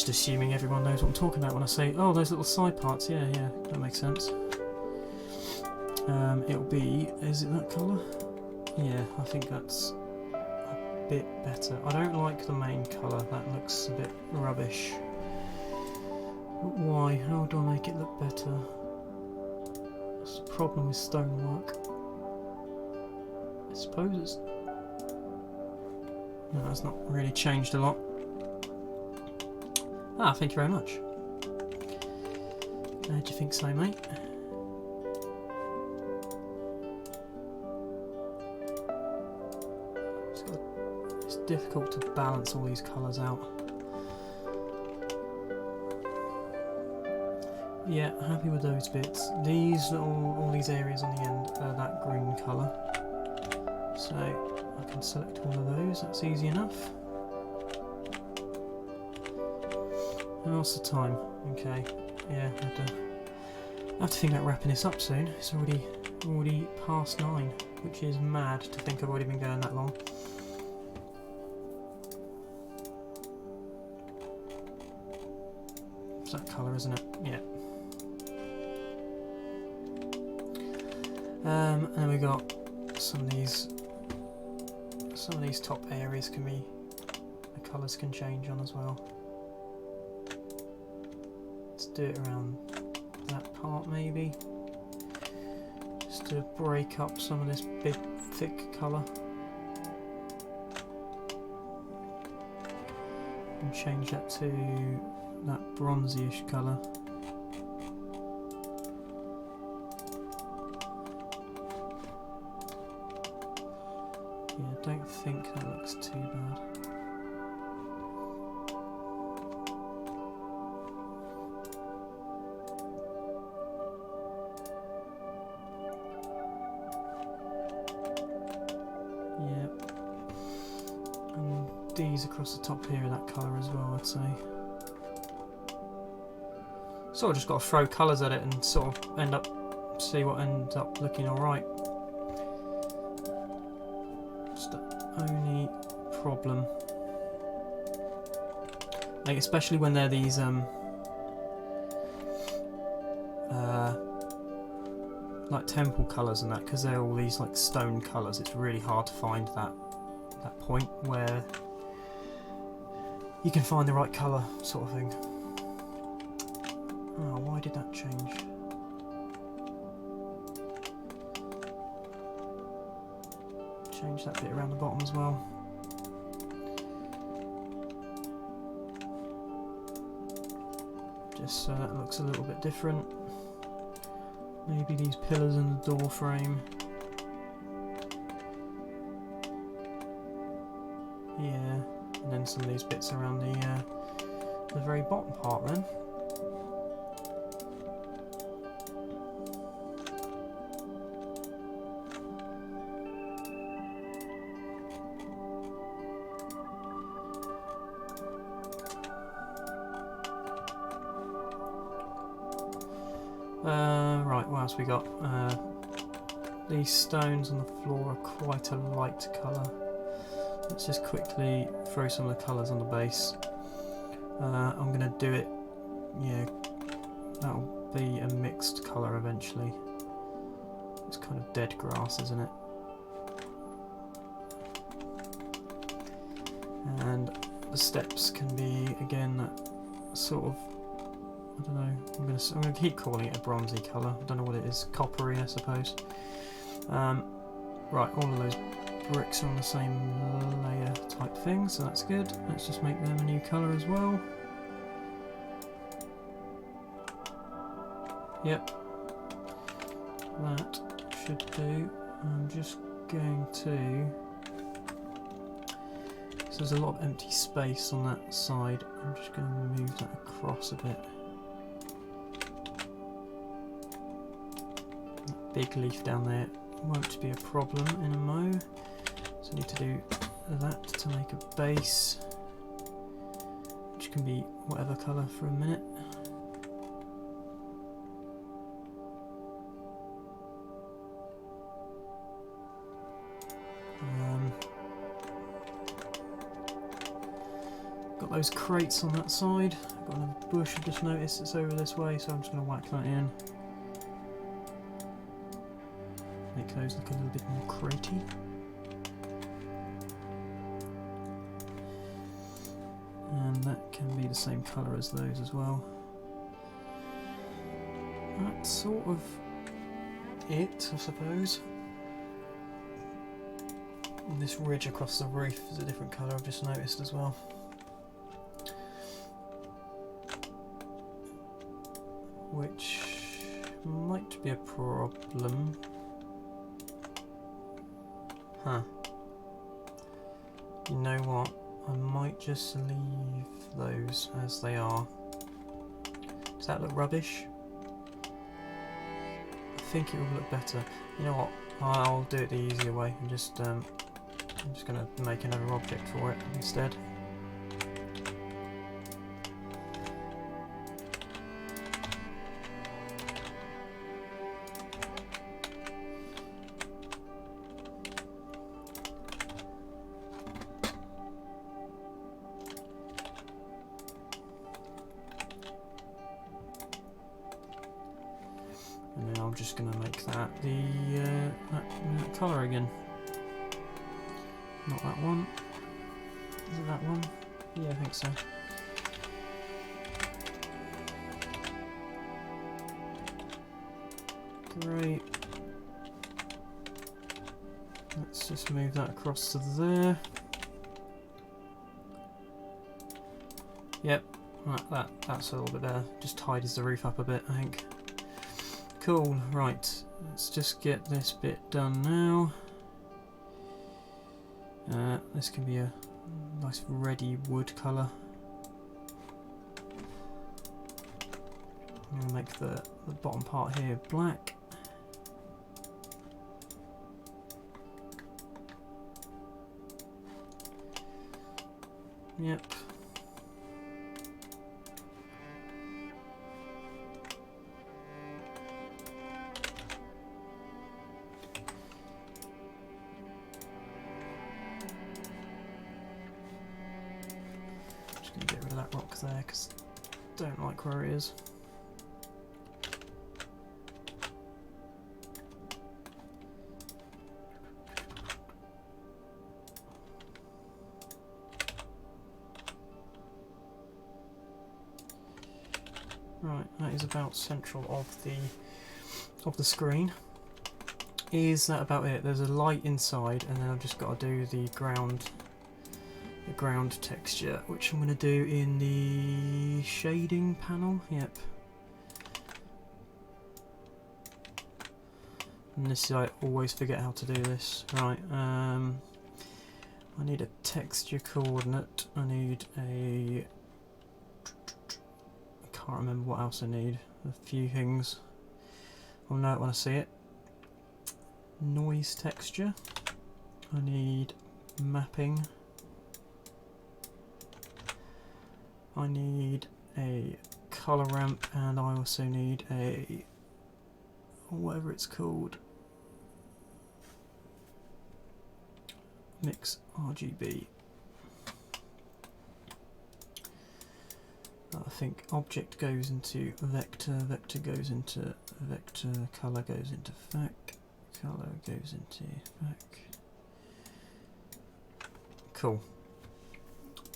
Speaker 1: just assuming everyone knows what I'm talking about when I say, oh, those little side parts. Yeah, that makes sense. It'll be, is it that colour? Yeah, I think that's a bit better. I don't like the main colour, that looks a bit rubbish. But why? How do I make it look better? That's the problem with stonework. I suppose it's... No, that's not really changed a lot. Ah, thank you very much. Do you think so, mate? It's difficult to balance all these colours out. Yeah, happy with those bits. These little, all these areas on the end are that green colour. So I can select all of those, that's easy enough. And what's the time? Okay, yeah, I have to think about wrapping this up soon. It's already past 9, which is mad to think I've already been going that long. It's that colour, isn't it? Yeah. And then we got some of these top areas can be, the colours can change on as well. Let's do it around that part maybe, just to break up some of this big thick colour. And change that to that bronzy-ish colour. Yeah, I don't think that looks too bad. Yep. And these across the top here are that colour as well, I'd say. Sort of just got to throw colours at it and sort of see what ends up looking alright. It's the only problem. Like, especially when they're these like temple colours and that, because they're all these like stone colours, it's really hard to find that point where you can find the right colour sort of thing. Oh, why did that change? Change that bit around the bottom as well. Just so that looks a little bit different. Maybe these pillars in the door frame. Yeah, and then some of these bits around the very bottom part then. Right, what else we got? These stones on the floor are quite a light colour. Let's just quickly throw some of the colours on the base. I'm going to do it, yeah, that'll be a mixed colour eventually. It's kind of dead grass, isn't it? And the steps can be, again, that sort of, I don't know, I'm going to keep calling it a bronzy colour. I don't know what it is, coppery I suppose. Right, all of those bricks are on the same layer type thing, so that's good. Let's just make them a new colour as well. Yep, that should do. I'm just going to, so there's a lot of empty space on that side, I'm just going to move that across a bit. That big leaf down there won't be a problem in a mo, so I need to do that to make a base, which can be whatever colour for a minute. Got those crates on that side, got another bush I've just noticed that's over this way, so I'm just going to whack that in. Make those look a little bit more cratey. And that can be the same colour as those as well. That's sort of it, I suppose. And this ridge across the roof is a different colour, I've just noticed as well. Which might be a problem. Huh. You know what? I might just leave those as they are. Does that look rubbish? I think it will look better. You know what? I'll do it the easier way and just I'm just going to make another object for it instead. And then I'm just going to make that the that colour again. Not that one. Is it that one? Yeah, I think so. Great. Let's just move that across to there. Yep, that's a little bit better. Just tidies the roof up a bit, I think. Cool, right. Let's just get this bit done now. This can be a nice reddy wood colour. I'm going to make the bottom part here black. Yep. Just going to get rid of that rock there because I don't like where it is. Right, that is about central of the screen. Is that about it? There's a light inside, and then I've just got to do the ground texture, which I'm going to do in the shading panel. Yep. And this is, I always forget how to do this. Right. I need a texture coordinate. I need a. Can't remember what else I need. A few things. I'll know it when I see it. Noise texture. I need mapping. I need a color ramp, and I also need a whatever it's called. Mix RGB. I think object goes into vector, vector goes into vector, color goes into fac, color goes into fac. Cool.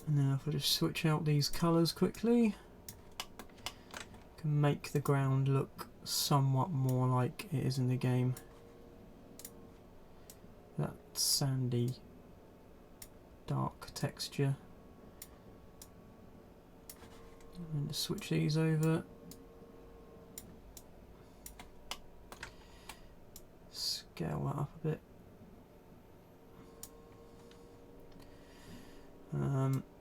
Speaker 1: And now if I just switch out these colors quickly, I can make the ground look somewhat more like it is in the game. That sandy, dark texture. And just switch these over. Scale that up a bit.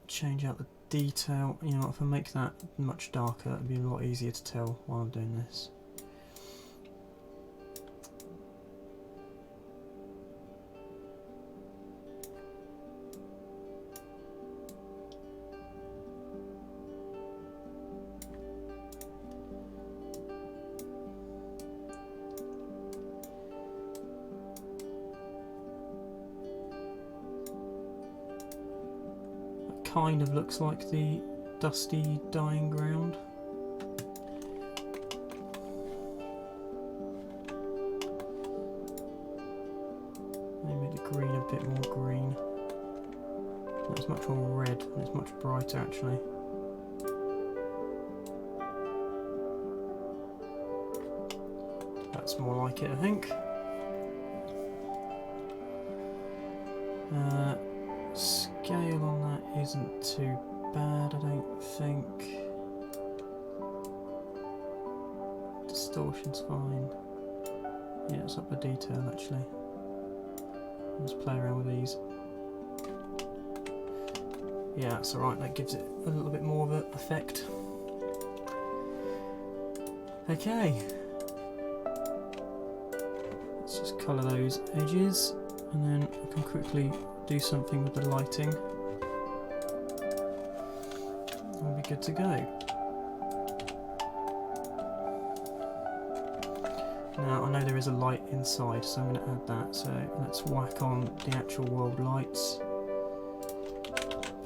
Speaker 1: Change out the detail. You know, if I make that much darker, it'd be a lot easier to tell while I'm doing this. Kind of looks like the dusty, dying ground. Maybe make the green a bit more green. It's much more red and it's much brighter actually. That's more like it, I think. Scale on that isn't too bad, I don't think. Distortion's fine. Yeah, it's up the detail actually. Let's play around with these. Yeah, that's alright, that gives it a little bit more of an effect. Okay. Let's just colour those edges and then I can quickly do something with the lighting. We'll be good to go. Now I know there is a light inside, so I'm going to add that. So let's whack on the actual world lights.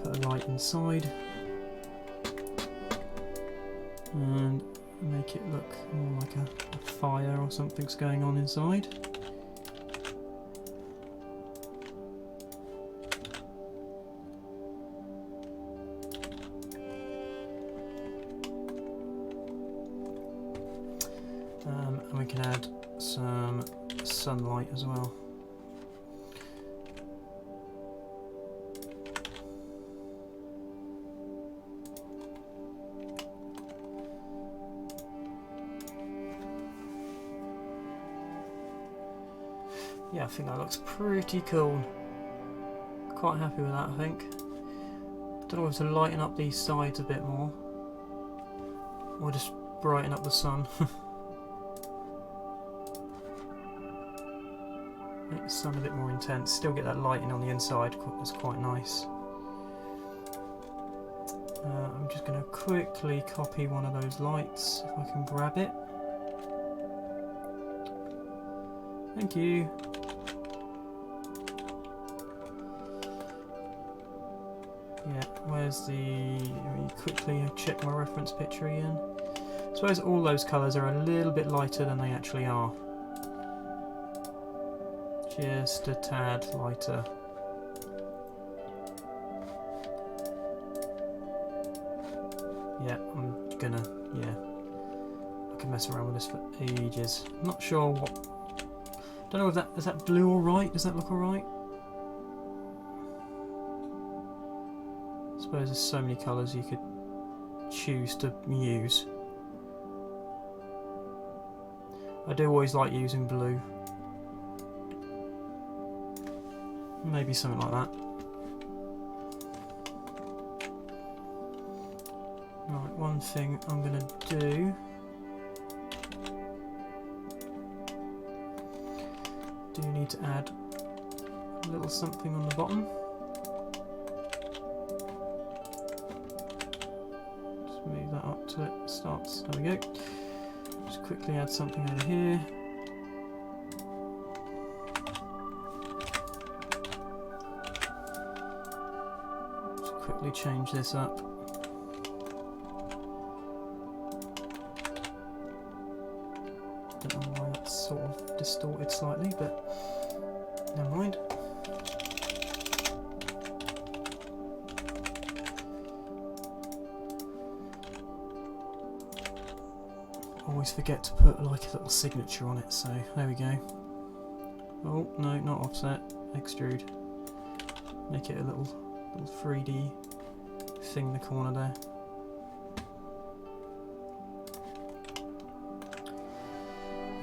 Speaker 1: Put a light inside and make it look more like a fire or something's going on inside. And we can add some sunlight as well. Yeah, I think that looks pretty cool. Quite happy with that, I think. Don't know if to lighten up these sides a bit more, or just brighten up the sun. Make the sun a bit more intense. Still get that lighting on the inside. That's quite nice. I'm just going to quickly copy one of those lights if I can grab it. Thank you. Yeah, where's the... Let me quickly check my reference picture again. I suppose all those colours are a little bit lighter than they actually are. Just a tad lighter. Yeah, I'm gonna... yeah. I can mess around with this for ages. I'm not sure what... Don't know if that... Is that blue alright? Does that look alright? I suppose there's so many colours you could choose to use. I do always like using blue. Maybe something like that. Right, one thing I'm going to do... do need to add a little something on the bottom. Just move that up till it starts. There we go. Just quickly add something over here. Just quickly change this up. Don't know why that's sort of distorted slightly, but never mind. Always forget to put like a little signature on it, so there we go. Oh no, not offset, extrude. Make it a little 3D thing in the corner there.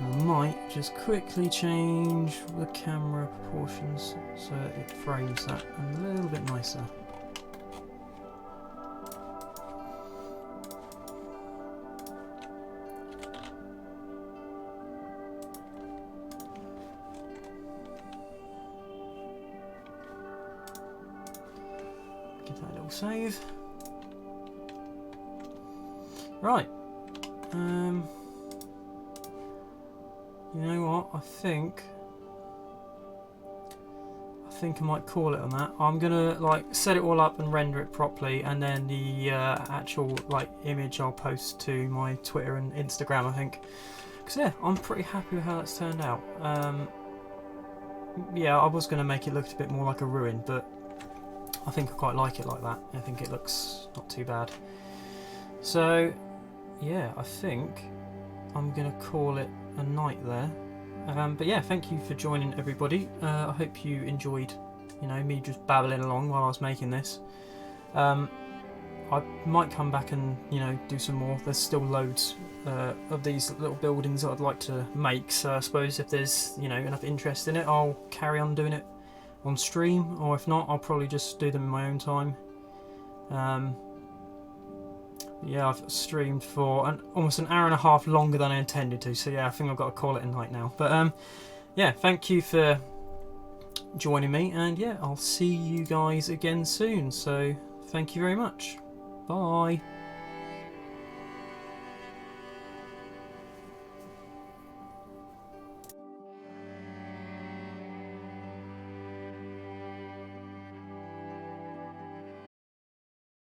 Speaker 1: I might just quickly change the camera proportions so that it frames that a little bit nicer. Give that a little save. Right. You know what? I think think I might call it on that. I'm gonna like set it all up and render it properly, and then the actual like image I'll post to my Twitter and Instagram, I think. Because yeah, I'm pretty happy with how that's turned out. Yeah, I was gonna make it look a bit more like a ruin, but I think I quite like it like that. I think it looks not too bad. So yeah, I think I'm gonna call it a night there. But yeah, thank you for joining, everybody. I hope you enjoyed, you know, me just babbling along while I was making this. I might come back and, you know, do some more. There's still loads of these little buildings that I'd like to make, so I suppose if there's, you know, enough interest in it, I'll carry on doing it on stream, or if not, I'll probably just do them in my own time. Yeah, I've streamed for almost an hour and a half longer than I intended to, so yeah, I think I've got to call it a night now. But yeah, thank you for joining me, and yeah, I'll see you guys again soon, so thank you very much. Bye.